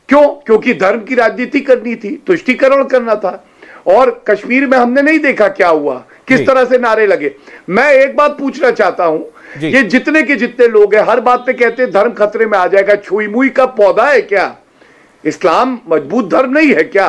क्यों? क्योंकि धर्म की राजनीति करनी थी, तुष्टीकरण करना था। और कश्मीर में हमने नहीं देखा क्या हुआ, किस तरह से नारे लगे। मैं एक बात पूछना चाहता हूं, ये जितने के जितने लोग हैं हर बात पे कहते हैं धर्म खतरे में आ जाएगा, छुई मुई का पौधा है क्या? इस्लाम मजबूत धर्म नहीं है क्या?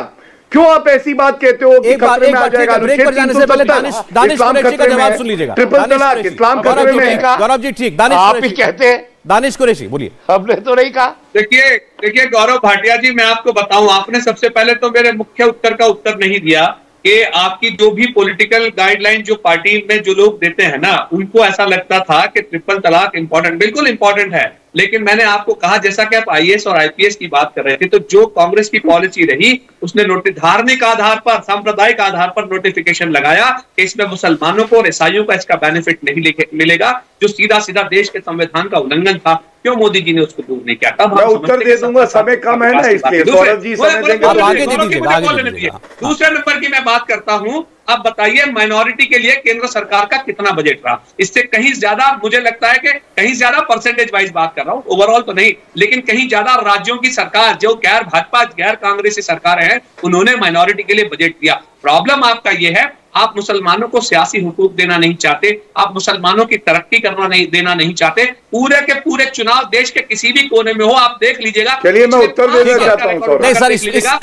क्यों आप ऐसी बात कहते हो कि खतरे में आ जाएगा? ब्रेक पर जाने से पहले दानिश कुरैशी का जवाब सुन लीजिएगा। ट्रिपल तलाक, इस्लाम खतरे में है। गौरव जी ठीक, आप ही कहते हैं, दानिश कुरैशी बोलिए। हमने तो नहीं कहा। देखिए गौरव भाटिया जी, मैं आपको बताऊं, आपने सबसे पहले तो मेरे मुख्य उत्तर का उत्तर नहीं दिया कि आपकी जो भी पॉलिटिकल गाइडलाइन जो पार्टी में जो लोग देते हैं ना, उनको ऐसा लगता था कि ट्रिपल तलाक इंपॉर्टेंट, बिल्कुल इंपॉर्टेंट है, लेकिन मैंने आपको कहा, जैसा कि आप IAS और IPS की बात कर रहे थे, तो जो कांग्रेस की पॉलिसी रही उसने धार्मिक आधार पर, सांप्रदायिक आधार पर नोटिफिकेशन लगाया कि इसमें मुसलमानों को और ईसाइयों का इसका बेनिफिट नहीं मिलेगा, जो सीधा सीधा देश के संविधान का उल्लंघन था। क्यों मोदी जी ने उसको दूर नहीं किया? तब मैं उत्तर दे दूंगा, समय कम है ना इसलिए। सौरभ जी समय देंगे, आगे दे दीजिए। दूसरे नंबर की मैं बात करता हूं, अब बताइए माइनॉरिटी के लिए केंद्र सरकार का कितना बजट रहा? इससे कहीं ज्यादा, मुझे लगता है कि कहीं ज्यादा परसेंटेज वाइज बात कर रहा हूं, ओवरऑल तो नहीं, लेकिन कहीं ज्यादा राज्यों की सरकार, जो गैर भाजपा गैर कांग्रेसी सरकारें हैं, उन्होंने माइनॉरिटी के लिए बजट दिया। प्रॉब्लम आपका यह है, आप मुसलमानों को सियासी हुकूक देना नहीं चाहते, आप मुसलमानों की तरक्की देना नहीं चाहते। पूरे के पूरे चुनाव देश के किसी भी कोने में हो, आप देख लीजिएगा। चलिए मैं उत्तर देना चाहता हूं। नहीं सर,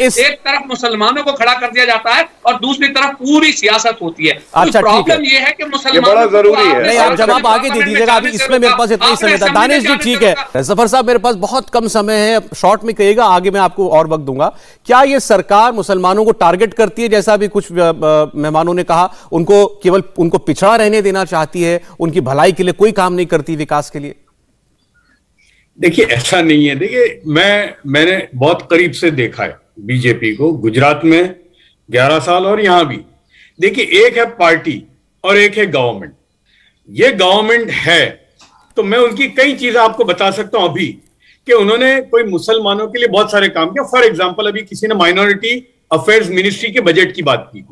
एक तरफ मुसलमानों को खड़ा कर दिया जाता है और दूसरी तरफ पूरी सियासत होती है। अच्छा, प्रॉब्लम ये है कि मुसलमान बड़ा जरूरी है। नहीं, आप जवाब आगे दे दीजिएगा, अभी इसमें मेरे पास इतना ही समय था। दानिश जी ठीक है, जफर साहब मेरे पास बहुत कम समय है, शॉर्ट में कहिएगा, आगे मैं आपको और वक्त दूंगा। क्या ये सरकार मुसलमानों को टारगेट करती है, जैसा अभी कुछ मेहमानों ने कहा, उनको केवल उनको पिछड़ा रहने देना चाहती है, उनकी भलाई के लिए कोई काम नहीं करती, विकास के लिए? देखिए ऐसा नहीं है। देखिए मैंने बहुत करीब से देखा है बीजेपी को, गुजरात में 11 साल और यहां भी। देखिए एक है पार्टी और एक है गवर्नमेंट। ये गवर्नमेंट है तो मैं उनकी कई चीजें आपको बता सकता हूं अभी, कि उन्होंने कोई मुसलमानों के लिए बहुत सारे काम किया। फॉर एग्जाम्पल अभी किसी ने माइनॉरिटी अफेयर्स मिनिस्ट्री के बजट की बात की।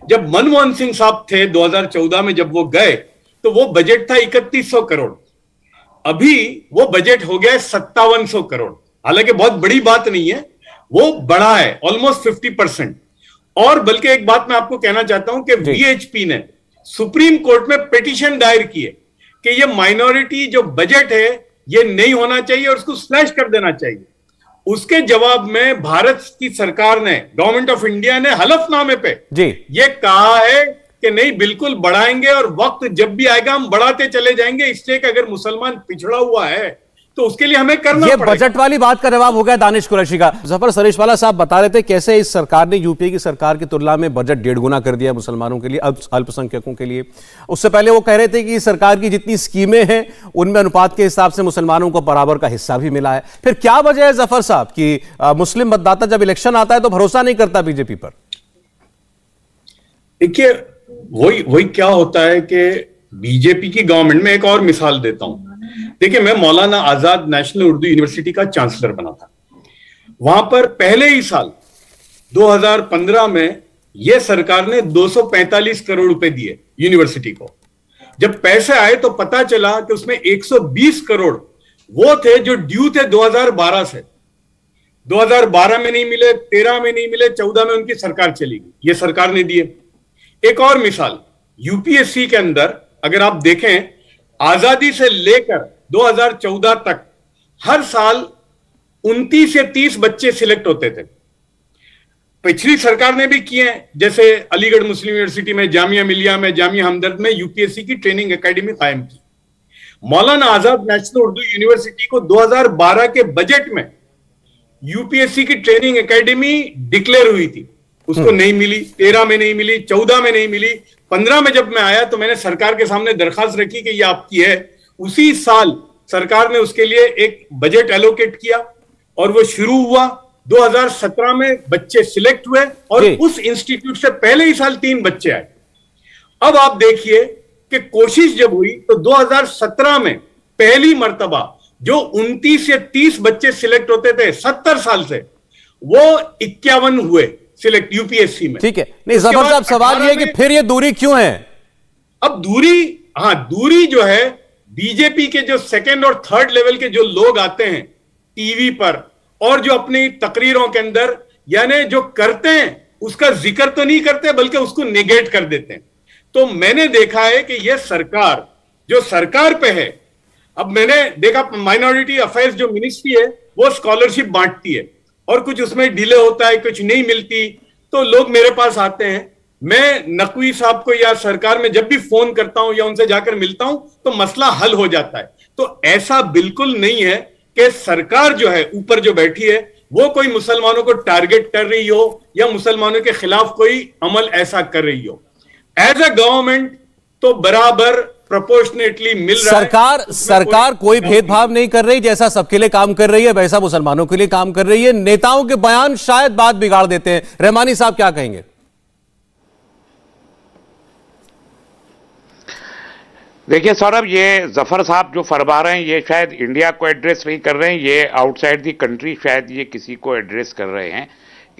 जब मनमोहन सिंह साहब थे 2014 में, जब वो गए तो वो बजट था 3100 करोड़, अभी वो बजट हो गया 5700 करोड़। हालांकि बहुत बड़ी बात नहीं है, वो बढ़ा है ऑलमोस्ट 50%। और बल्कि एक बात मैं आपको कहना चाहता हूं कि वीएचपी ने सुप्रीम कोर्ट में पिटीशन दायर की है कि ये माइनॉरिटी जो बजट है ये नहीं होना चाहिए और उसको स्लैश कर देना चाहिए। उसके जवाब में भारत की सरकार ने, गवर्नमेंट ऑफ इंडिया ने हलफनामे पे जी ये कहा है कि नहीं, बिल्कुल बढ़ाएंगे और वक्त जब भी आएगा हम बढ़ाते चले जाएंगे, इसलिए कि अगर मुसलमान पिछड़ा हुआ है तो उसके लिए हमें करना ये पड़ेगा। बजट वाली बात का जवाब हो गया दानिश कुरैशी का। जफर सरेशवाला साहब बता रहे थे कैसे इस सरकार ने यूपीए की सरकार की तुलना में बजट 1.5 गुना कर दिया मुसलमानों के लिए, अल्पसंख्यकों के लिए। उससे पहले वो कह रहे थे कि सरकार की जितनी स्कीमें हैं उनमें अनुपात के हिसाब से मुसलमानों को बराबर का हिस्सा भी मिला है। फिर क्या वजह है जफर साहब कि मुस्लिम मतदाता जब इलेक्शन आता है तो भरोसा नहीं करता बीजेपी पर? देखिए, वही क्या होता है कि बीजेपी की गवर्नमेंट में, एक और मिसाल देता हूं। देखिए, मैं मौलाना आजाद नेशनल उर्दू यूनिवर्सिटी का चांसलर बना था। वहां पर पहले ही साल 2015 में यह सरकार ने 245 करोड़ रुपए दिए यूनिवर्सिटी को। जब पैसे आए तो पता चला कि उसमें 120 करोड़ वो थे जो ड्यू थे 2012 से। 2012 में नहीं मिले, 13 में नहीं मिले, 14 में उनकी सरकार चली गई, ये सरकार ने दिए। एक और मिसाल, यूपीएससी के अंदर अगर आप देखें, आजादी से लेकर 2014 तक हर साल 29 से 30 बच्चे सिलेक्ट होते थे। पिछली सरकार ने भी किए हैं, जैसे अलीगढ़ मुस्लिम यूनिवर्सिटी में, जामिया मिलिया में, जामिया हमदर्द में यूपीएससी की ट्रेनिंग एकेडमी कायम की। मौलाना आजाद नेशनल उर्दू यूनिवर्सिटी को 2012 के बजट में यूपीएससी की ट्रेनिंग एकेडमी डिक्लेयर हुई थी, उसको नहीं मिली। 13 में नहीं मिली, 14 में नहीं मिली, 15 में जब मैं आया तो मैंने सरकार के सामने दरखास्त रखी कि ये आपकी है। उसी साल सरकार ने उसके लिए एक बजट एलोकेट किया और वो शुरू हुआ। 2017 में बच्चे सिलेक्ट हुए और उस इंस्टीट्यूट से पहले ही साल 3 बच्चे आए। अब आप देखिए कि कोशिश जब हुई तो 2017 में पहली मर्तबा जो 29 से 30 बच्चे सिलेक्ट होते थे 70 साल से, वो 51 हुए सिलेक्ट यूपीएससी में। ठीक है, नहीं जफर साहब, सवाल ये है कि फिर ये दूरी क्यों है? अब दूरी जो है, बीजेपी के जो सेकंड और थर्ड लेवल के जो लोग आते हैं टीवी पर और जो अपनी तकरीरों के अंदर यानी जो करते हैं उसका जिक्र तो नहीं करते बल्कि उसको निगेट कर देते हैं। तो मैंने देखा है कि यह सरकार जो सरकार पे है, अब मैंने देखा माइनॉरिटी अफेयर्स जो मिनिस्ट्री है वो स्कॉलरशिप बांटती है और कुछ उसमें डिले होता है, कुछ नहीं मिलती, तो लोग मेरे पास आते हैं। मैं नकवी साहब को या सरकार में जब भी फोन करता हूं या उनसे जाकर मिलता हूं तो मसला हल हो जाता है। तो ऐसा बिल्कुल नहीं है कि सरकार जो है ऊपर जो बैठी है वो कोई मुसलमानों को टारगेट कर रही हो या मुसलमानों के खिलाफ कोई अमल ऐसा कर रही हो। एज अ गवर्नमेंट तो बराबर प्रोपोर्शनेटली मिल रहा है। सरकार कोई भेदभाव नहीं कर रही, जैसा सबके लिए काम कर रही है वैसा मुसलमानों के लिए काम कर रही है। नेताओं के बयान शायद बात बिगाड़ देते हैं। रहमानी साहब क्या कहेंगे? देखिए सौरभ, ये जफर साहब जो फरमा रहे हैं ये शायद इंडिया को एड्रेस नहीं कर रहे हैं, ये आउटसाइड दी कंट्री शायद ये किसी को एड्रेस कर रहे हैं।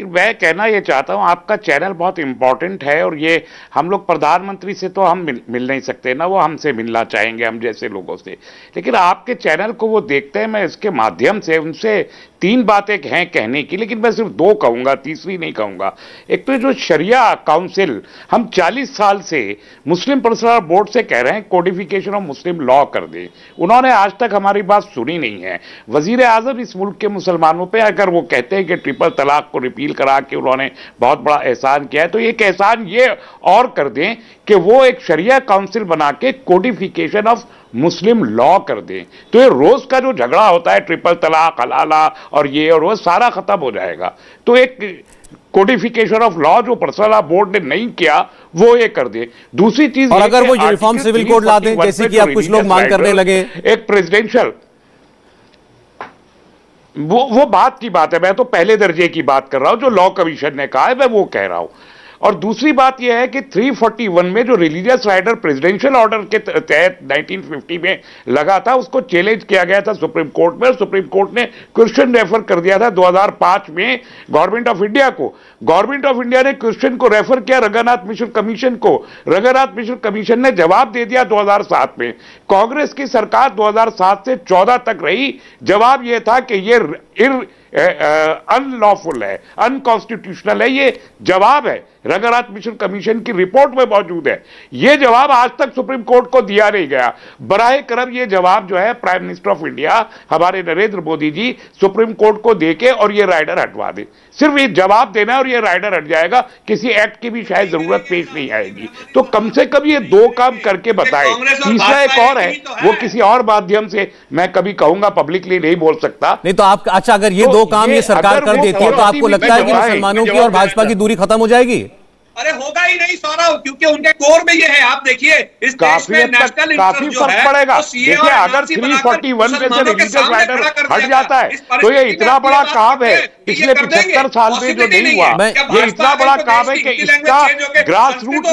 मैं कहना ये चाहता हूं, आपका चैनल बहुत इंपॉर्टेंट है और ये हम लोग प्रधानमंत्री से तो हम मिल नहीं सकते ना, वो हमसे मिलना चाहेंगे, हम जैसे लोगों से। लेकिन आपके चैनल को वो देखते हैं, मैं इसके माध्यम से उनसे 3 बातें हैं कहने की, लेकिन मैं सिर्फ 2 कहूंगा, तीसरी नहीं कहूंगा। एक तो जो शरिया काउंसिल, हम 40 साल से मुस्लिम पर्सनल बोर्ड से कह रहे हैं कोडिफिकेशन ऑफ मुस्लिम लॉ कर दें, उन्होंने आज तक हमारी बात सुनी नहीं है। वजीर आजम इस मुल्क के मुसलमानों पर अगर वो कहते हैं कि ट्रिपल तलाक को रिपील करा के उन्होंने बहुत बड़ा एहसान किया है, तो एक एहसान ये और कर दें कि वो एक शरिया काउंसिल बना के कोडिफिकेशन ऑफ मुस्लिम लॉ कर दें। तो ये रोज का जो झगड़ा होता है ट्रिपल तलाक, हलाला और ये और वो सारा खत्म हो जाएगा। तो एक कोडिफिकेशन ऑफ लॉ जो पर्सनल लॉ बोर्ड ने नहीं किया वो ये कर दे। दूसरी चीज, और अगर वो यूनिफॉर्म सिविल कोड ला दें जैसे कि अब कुछ लोग मांग करने लगे, एक प्रेसिडेंशियल, वो बात की बात है। मैं तो पहले दर्जे की बात कर रहा हूं, जो लॉ कमीशन ने कहा है मैं वो कह रहा हूं। और दूसरी बात यह है कि 341 में जो रिलीजियस राइटर प्रेसिडेंशियल ऑर्डर के तहत 1950 में लगा था, उसको चैलेंज किया गया था सुप्रीम कोर्ट में। सुप्रीम कोर्ट ने क्वेश्चन रेफर कर दिया था 2005 में गवर्नमेंट ऑफ इंडिया को। गवर्नमेंट ऑफ इंडिया ने क्वेश्चन को रेफर किया रंगानाथ मिश्र कमीशन को। रंगानाथ मिश्र कमीशन ने जवाब दे दिया 2007 में। कांग्रेस की सरकार 2007 से 14 तक रही। जवाब यह था कि ये अनलॉफुल है, अनकॉन्स्टिट्यूशनल है। ये जवाब है, रंगारात मिशन कमीशन की रिपोर्ट में मौजूद है। ये जवाब आज तक सुप्रीम कोर्ट को दिया नहीं गया। बराह करम ये जवाब जो है प्राइम मिनिस्टर ऑफ इंडिया हमारे नरेंद्र मोदी जी सुप्रीम कोर्ट को देके और ये राइडर हटवा दे। सिर्फ ये जवाब देना और ये राइडर हट जाएगा, किसी एक्ट की भी शायद जरूरत पेश नहीं आएगी। तो कम से कम ये दो काम करके बताए। तीसरा एक और है, वो किसी और माध्यम से मैं कभी कहूंगा, पब्लिकली नहीं बोल सकता। नहीं तो आप अच्छा, अगर ये दो काम ये सरकार कर देती है तो आपको लगता है कि मुसलमानों की और भाजपा की दूरी खत्म हो जाएगी? अरे होगा ही नहीं सौरभ, क्योंकि उनके कोर में ये है। आप देखिए इस देश में नेशनल काफी फर्क पड़ेगा। देखिए अगर 341 में से रिलीजियस राइडर हट जाता है तो ये इतना बड़ा काम है, पिछले 75 साल में जो नहीं हुआ, ये इतना बड़ा काम है कि इसका ग्रास रूट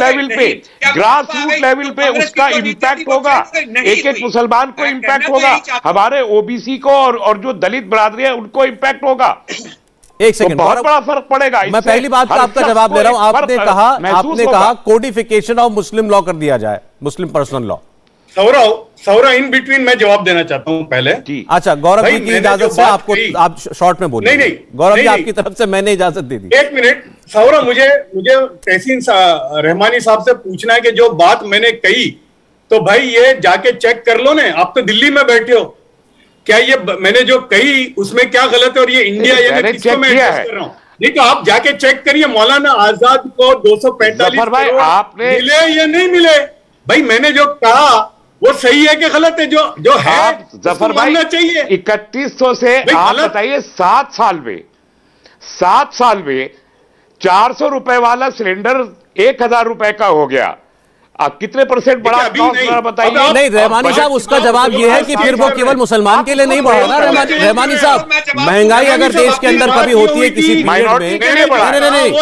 लेवल पे उसका इम्पैक्ट होगा। एक एक मुसलमान को इम्पैक्ट होगा, हमारे ओबीसी को और जो दलित बरादरी है उनको इम्पैक्ट होगा। एक सेकंड, तो बहुत बड़ा फर्क पड़ेगा। मैं पहली बात का आपका जवाब दे रहा हूं। आपने कहा कोडिफिकेशन ऑफ मुस्लिम लॉ कर दिया जाए, Muslim personal law. Saurav in between मैं जवाब देना चाहता हूं पहले। अच्छा, गौरव जी की इजाजत से आपको, आप शॉर्ट में बोलिए। नहीं गौरव जी आपकी तरफ से मैंने इजाजत दे दी। एक मिनट सौरव, मुझे तहसीन रहमानी साहब से पूछना है कि जो बात मैंने कही तो भाई ये जाके चेक कर लो ना। आप तो दिल्ली में बैठे हो, क्या ये मैंने जो कही उसमें क्या गलत है और ये इंडिया ये मैं किसको मैं एडजस्ट कर रहा हूं? नहीं तो आप जाके चेक करिए, मौलाना आजाद को 245 करोड़ आपने मिले या नहीं मिले। भाई मैंने जो कहा वो सही है कि गलत है? जो है जफर भाई चाहिए। 3100 से आप बताइए 7 साल में 400 रुपए वाला सिलेंडर 1000 रुपए का हो गया। आप कितने परसेंट बढ़ा बताइए? नहीं रहमानी साहब, उसका जवाब यह है कि फिर वो केवल मुसलमान के लिए नहीं बढ़ा ना। रहमानी साहब, महंगाई अगर देश के अंदर कभी होती है किसी पीरियड में, नहीं,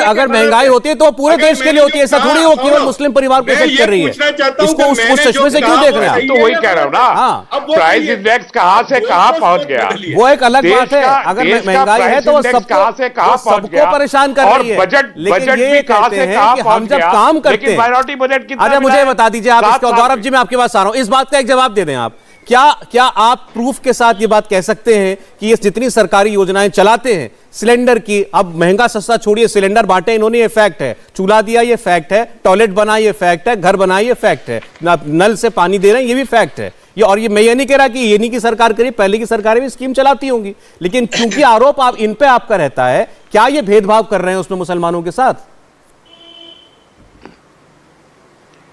अगर महंगाई होती है तो पूरे देश के लिए होती है। ऐसा थोड़ी वो केवल मुस्लिम परिवार को इफेक्ट कर रही है। इसको उस चश्मे से क्यों देख रहे हैं? तो वही कह रहा हूँ ना, प्राइस इंडेक्स कहां से कहां पहुंच गया, वो एक अलग बात है। अगर महंगाई है तो वो सबको परेशान कर रही है। लेकिन ये कहते हैं कि हम जब काम करते हैं, माइनॉरिटी बजट अच्छा मुझे बता दीजिए आप इसको, गौरव जी मैं आपके पास आ रहा हूं, इस बात का एक जवाब दे दें आप। क्या आप प्रूफ के साथ ये बात कह सकते हैं कि ये जितनी सरकारी योजनाएं चलाते हैं सिलेंडर की, अब महंगा सस्ता छोड़िए, सिलेंडर बांटे इन्होंने, ये फैक्ट है, चूल्हा दिया ये फैक्ट है, टॉयलेट बना ये फैक्ट है, घर बनाए ये फैक्ट है, नल से पानी दे रहे हैं ये भी फैक्ट है ये। और ये मैं ये नहीं कह रहा कि ये नहीं की सरकार करी, पहले की सरकारें भी स्कीम चलाती होंगी, लेकिन क्योंकि आरोप आप इन पे आपका रहता है, क्या ये भेदभाव कर रहे हैं उसमें मुसलमानों के साथ?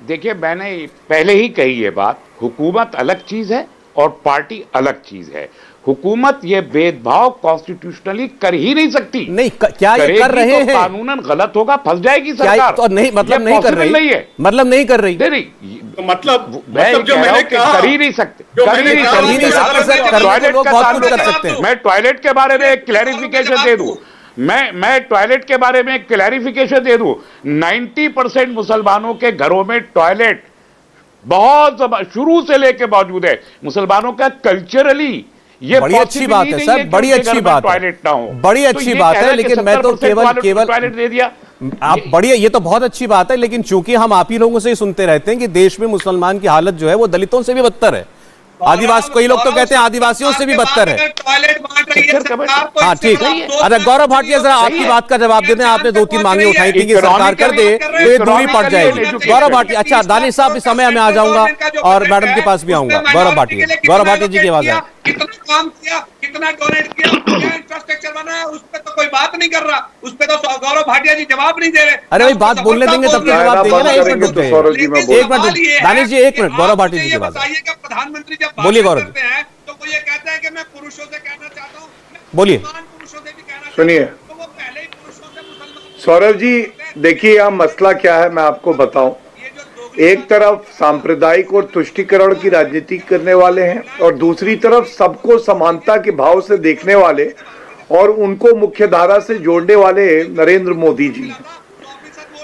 देखिए मैंने पहले ही कही ये बात, हुकूमत अलग चीज है और पार्टी अलग चीज है। हुकूमत ये भेदभाव कॉन्स्टिट्यूशनली कर ही नहीं सकती। नहीं क्या ये कर रहे हैं? कानूनन गलत होगा, फंस जाएगी सरकार। तो नहीं मतलब नहीं कर रही, नहीं है मतलब नहीं कर रही, नहीं तो मतलब जो मैंने कहा कर ही नहीं सकते, कर ही नहीं सकते। टॉयलेट का काम कर सकते हैं। मैं टॉयलेट के बारे में एक क्लैरिफिकेशन दे दूं, मैं टॉयलेट के बारे में एक क्लैरिफिकेशन दे दूं। 90% मुसलमानों के घरों में टॉयलेट बहुत शुरू से लेके मौजूद है। मुसलमानों का कल्चरली ये बड़ी अच्छी बात है सर, बड़ी अच्छी बात टॉयलेट ना हो, बड़ी अच्छी बात है, लेकिन मैं तो केवल टॉयलेट दे दिया आप बढ़िया, ये तो बहुत अच्छी बात है, लेकिन चूंकि हम आप ही लोगों से ही सुनते रहते हैं कि देश में मुसलमान की हालत जो है वो दलितों से भी बदतर है, आदिवासी, कई लोग तो कहते हैं आदिवासियों से भी बदतर है। हाँ ठीक है। अरे गौरव भाटिया जरा आपकी बात का जवाब देते हैं, आपने 2-3 मांगे उठाई थी कि सरकार कर दे तो ये दूरी पड़ जाएगी। गौरव भाटिया, अच्छा दानिश साहब इस समय मैं आ जाऊंगा और मैडम के पास भी आऊंगा। गौरव भाटिया जी की आवाज है। कितना काम किया, कितना डोनेट किया, क्या इंफ्रास्ट्रक्चर बना, उस पर तो कोई बात नहीं कर रहा, उस पर तो गौरव भाटिया जी जवाब नहीं दे रहे। अरे भाई बात बोलने देंगे तब तो जवाब देंगे ना। एक मिनट दानिश जी, 1 मिनट गौरव भाटिया जी की बात है। प्रधानमंत्री जब बोलिए गौरव, तो वो ये कहते हैं कि मैं पुरुषों से कहना चाहता हूँ, बोलिए। पुरुषों से भी कहना, सुनिए तो वो पहले ही पुरुषों से मुसलमान। सौरभ जी देखिए यहाँ मसला क्या है मैं आपको बताऊं। एक तरफ सांप्रदायिक और तुष्टीकरण की राजनीति करने वाले हैं और दूसरी तरफ सबको समानता के भाव से देखने वाले और उनको मुख्यधारा से जोड़ने वाले नरेंद्र मोदी जी।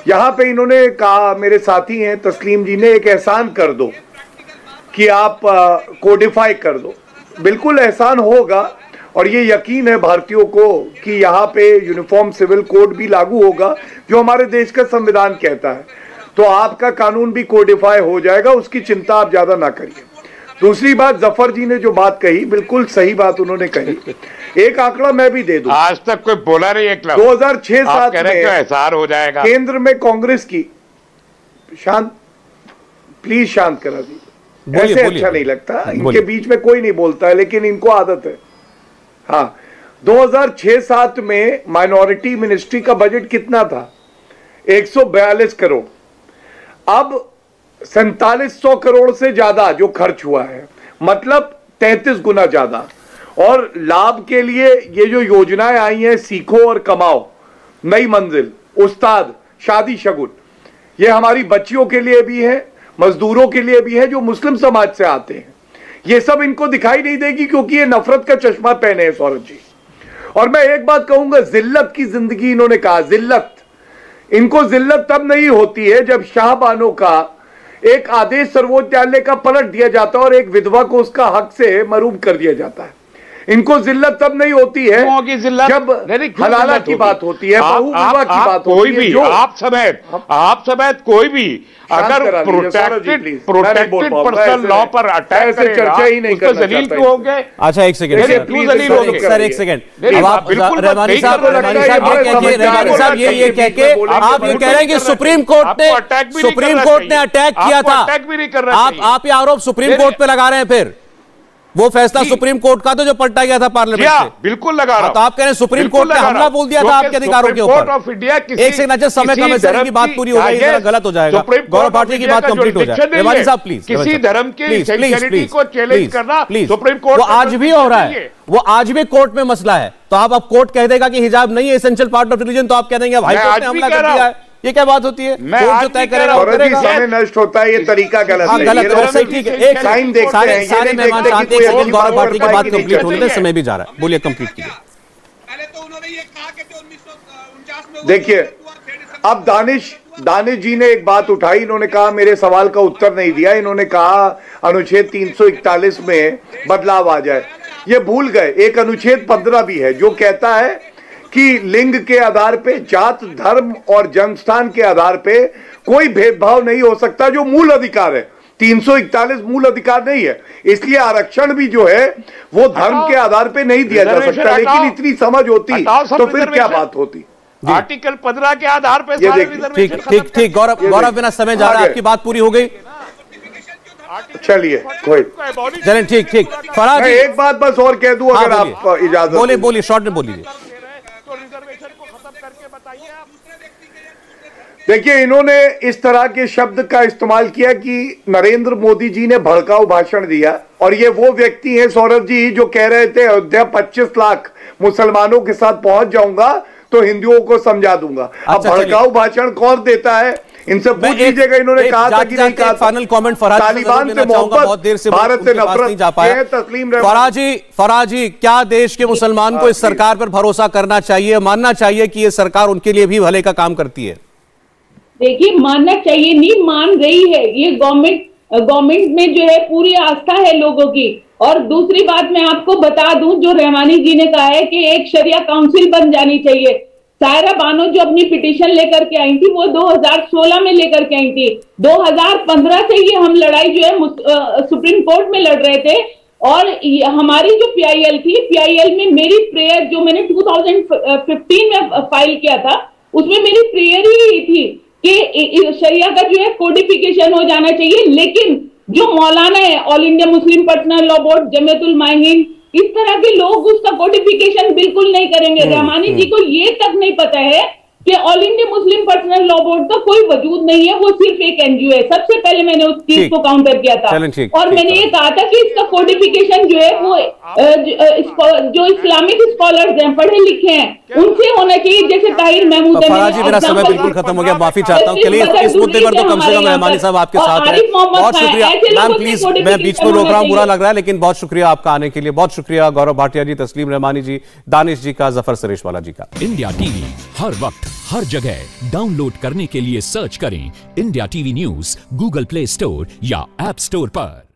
यहाँ पे इन्होंने कहा, मेरे साथी हैं तस्लीम जी ने, एक एहसान कर दो कि आप कोडिफाई कर दो। बिल्कुल एहसान होगा और ये यकीन है भारतीयों को कि यहाँ पे यूनिफॉर्म सिविल कोड भी लागू होगा जो हमारे देश का संविधान कहता है, तो आपका कानून भी कोडिफाई हो जाएगा, उसकी चिंता आप ज्यादा ना करिए। दूसरी बात, जफर जी ने जो बात कही बिल्कुल सही बात उन्होंने कही। एक आंकड़ा मैं भी दे दूं, आज तक कोई बोला नहीं। 2006-07 में एहसार हो जाएगा केंद्र में कांग्रेस की, शांत प्लीज शांत करा दीजिए, ऐसे अच्छा नहीं लगता, इनके बीच में कोई नहीं बोलता है लेकिन इनको आदत है। हाँ, 2006-07 में माइनॉरिटी मिनिस्ट्री का बजट कितना था? 142 करोड़। अब 4700 करोड़ से ज्यादा जो खर्च हुआ है, मतलब 33 गुना ज्यादा। और लाभ के लिए ये जो योजनाएं आई हैं, सीखो और कमाओ, नई मंजिल, उस्ताद, शादी शगुन, ये हमारी बच्चियों के लिए भी है, मजदूरों के लिए भी है जो मुस्लिम समाज से आते हैं। ये सब इनको दिखाई नहीं देगी क्योंकि ये नफरत का चश्मा पहने हैं सौरभ जी। और मैं एक बात कहूंगा, जिल्लत की जिंदगी इन्होंने कहा, जिल्लत, इनको जिल्लत तब नहीं होती है जब शाहबानों का एक आदेश सर्वोच्च न्यायालय का पलट दिया जाता है और एक विधवा को उसका हक से महरूम कर दिया जाता है। इनको जिल्लत तब नहीं होती है जब हलाला की बात होती है, बहू विवाह की बात होती है। जो आप समेत कोई भी अगर प्रोटेक्टेड पर्सनल लॉ पर अटैक करेगा, चर्चा ही नहीं करना जलील क्यों होंगे? अच्छा एक सेकंड सर, एक सेकंड। अब आप रहमानी साहब ये कह के आप ये कह रहे हैं कि सुप्रीम कोर्ट ने अटैक किया था, अटैक भी नहीं कर रहा। आप ये आरोप सुप्रीम कोर्ट पे लगा रहे हैं, फिर वो फैसला सुप्रीम कोर्ट का तो जो पलटा गया था पार्लियामेंट से, बिल्कुल लगा रहा हूं। तो आप कह रहे हैं सुप्रीम कोर्ट ने हमला बोल दिया था आपके अधिकारों के ऊपर। एक सेकंड, अच्छा समय कम है सर, की बात पूरी हो गई, जरा गलत हो जाएगा, गौरव भाटिया की बात कंप्लीट हो जाए। रेवानी साहब प्लीज, किसी धर्म की सेक्सुअलिटी को चैलेंज करना सुप्रीम कोर्ट, वो आज भी हो रहा है, वो आज भी कोर्ट में मसला है। तो आप अब कोर्ट कह देगा कि हिजाब नहीं है एसेंशियल पार्ट ऑफ रिलीजन, तो आप कह देंगे हाई कोर्ट ने हमला कर दिया है। ये क्या बात होती है? कोर्ट जो तय करेगा वो करेगा। समय नष्ट होता है, ये तरीका गलत है। गलत है, सही, ठीक है। एक टाइम देखते हैं, सारे मेहमान शांति से गौरव भाटिया की बात कंप्लीट होने में समय भी जा रहा है, बोलिए कंप्लीट कीजिए। पहले तो उन्होंने ये कहा कि 1949 में देखिए, अब दानिश जी ने एक बात उठाई, इन्होंने कहा मेरे सवाल का उत्तर नहीं दिया। इन्होंने कहा अनुच्छेद 341 में बदलाव आ जाए। ये भूल गए एक अनुच्छेद 15 भी है जो कहता है कि लिंग के आधार पे, जात, धर्म और जन्मस्थान के आधार पे कोई भेदभाव नहीं हो सकता, जो मूल अधिकार है। 341 मूल अधिकार नहीं है, इसलिए आरक्षण भी जो है वो धर्म के आधार पे नहीं दिया जा सकता। लेकिन इतनी समझ होती तो फिर क्या बात होती? आर्टिकल 15 के आधार पे ठीक। गौरव बिना समय जा रहा है, आपकी बात पूरी हो गई, चलिए कोई चलें, ठीक। फराज, एक बात बस और कह दूं, अगर आप इजाजत बोलिए, शॉर्ट में बोलिए। देखिए, इन्होंने इस तरह के शब्द का इस्तेमाल किया कि नरेंद्र मोदी जी ने भड़काऊ भाषण दिया, और ये वो व्यक्ति हैं सौरभ जी जो कह रहे थे अयोध्या 25 लाख मुसलमानों के साथ पहुंच जाऊंगा तो हिंदुओं को समझा दूंगा। अब भड़काऊ भाषण कौन देता है, इनसे पूछ लीजिएगा। इन्होंने कहा था कि नहीं कहा? फाइनल कमेंट फराज, तालिबान से मोहब्बत, बहुत देर से भारत से नफरत जा पाया। फराजी, क्या देश के मुसलमान को इस सरकार पर भरोसा करना चाहिए, मानना चाहिए कि ये सरकार उनके लिए भी भले का काम करती है? देखिए, मानना चाहिए, नहीं मान रही है। ये गवर्नमेंट में जो है पूरी आस्था है लोगों की। और दूसरी बात मैं आपको बता दूं, जो रहमानी जी ने कहा है कि एक शरिया काउंसिल बन जानी चाहिए। सायरा बानो जो अपनी पिटीशन लेकर के आई थी वो 2016 में लेकर के आई थी। 2015 से ये हम लड़ाई जो है सुप्रीम कोर्ट में लड़ रहे थे। और हमारी जो PIL थी, PIL में मेरी प्रेयर जो मैंने 2015 में फाइल किया था, उसमें मेरी प्रेयर ही थी कि शरिया का जो है कोडिफिकेशन हो जाना चाहिए। लेकिन जो मौलाना है, all India Muslim personal law board, Jamiatul Mahin, इस तरह के लोग उसका कोडिफिकेशन बिल्कुल नहीं करेंगे। रहमानी जी को ये तक नहीं पता है कि all India Muslim personal law board का कोई वजूद नहीं है, वो सिर्फ एक NGO है। सबसे पहले मैंने उस चीज को काउंटर किया था। और मैंने ये कहा था कि इसका कोडिफिकेशन जो है वो जो इस्लामिक स्कॉलर्स हैं, पढ़े लिखे हैं, उनसे होना चाहिए, जैसे ताहिर महमूद। फराजी, मेरा समय बिल्कुल खत्म हो गया, माफी चाहता हूँ। चलिए, इस मुद्दे पर तो कम से कम रहमानी साहब आपके साथ हैं। बहुत शुक्रिया मैम, प्लीज मैं बीच में रोक रहा हूँ, बुरा लग रहा है, लेकिन बहुत शुक्रिया आपका आने के लिए। बहुत शुक्रिया गौरव भाटिया जी, तस्लीम रहमानी जी, दानिश जी का, जफर सरेशवाला जी का। इंडिया टीवी हर वक्त हर जगह डाउनलोड करने के लिए सर्च करें India TV news Google play store या ऐप स्टोर पर।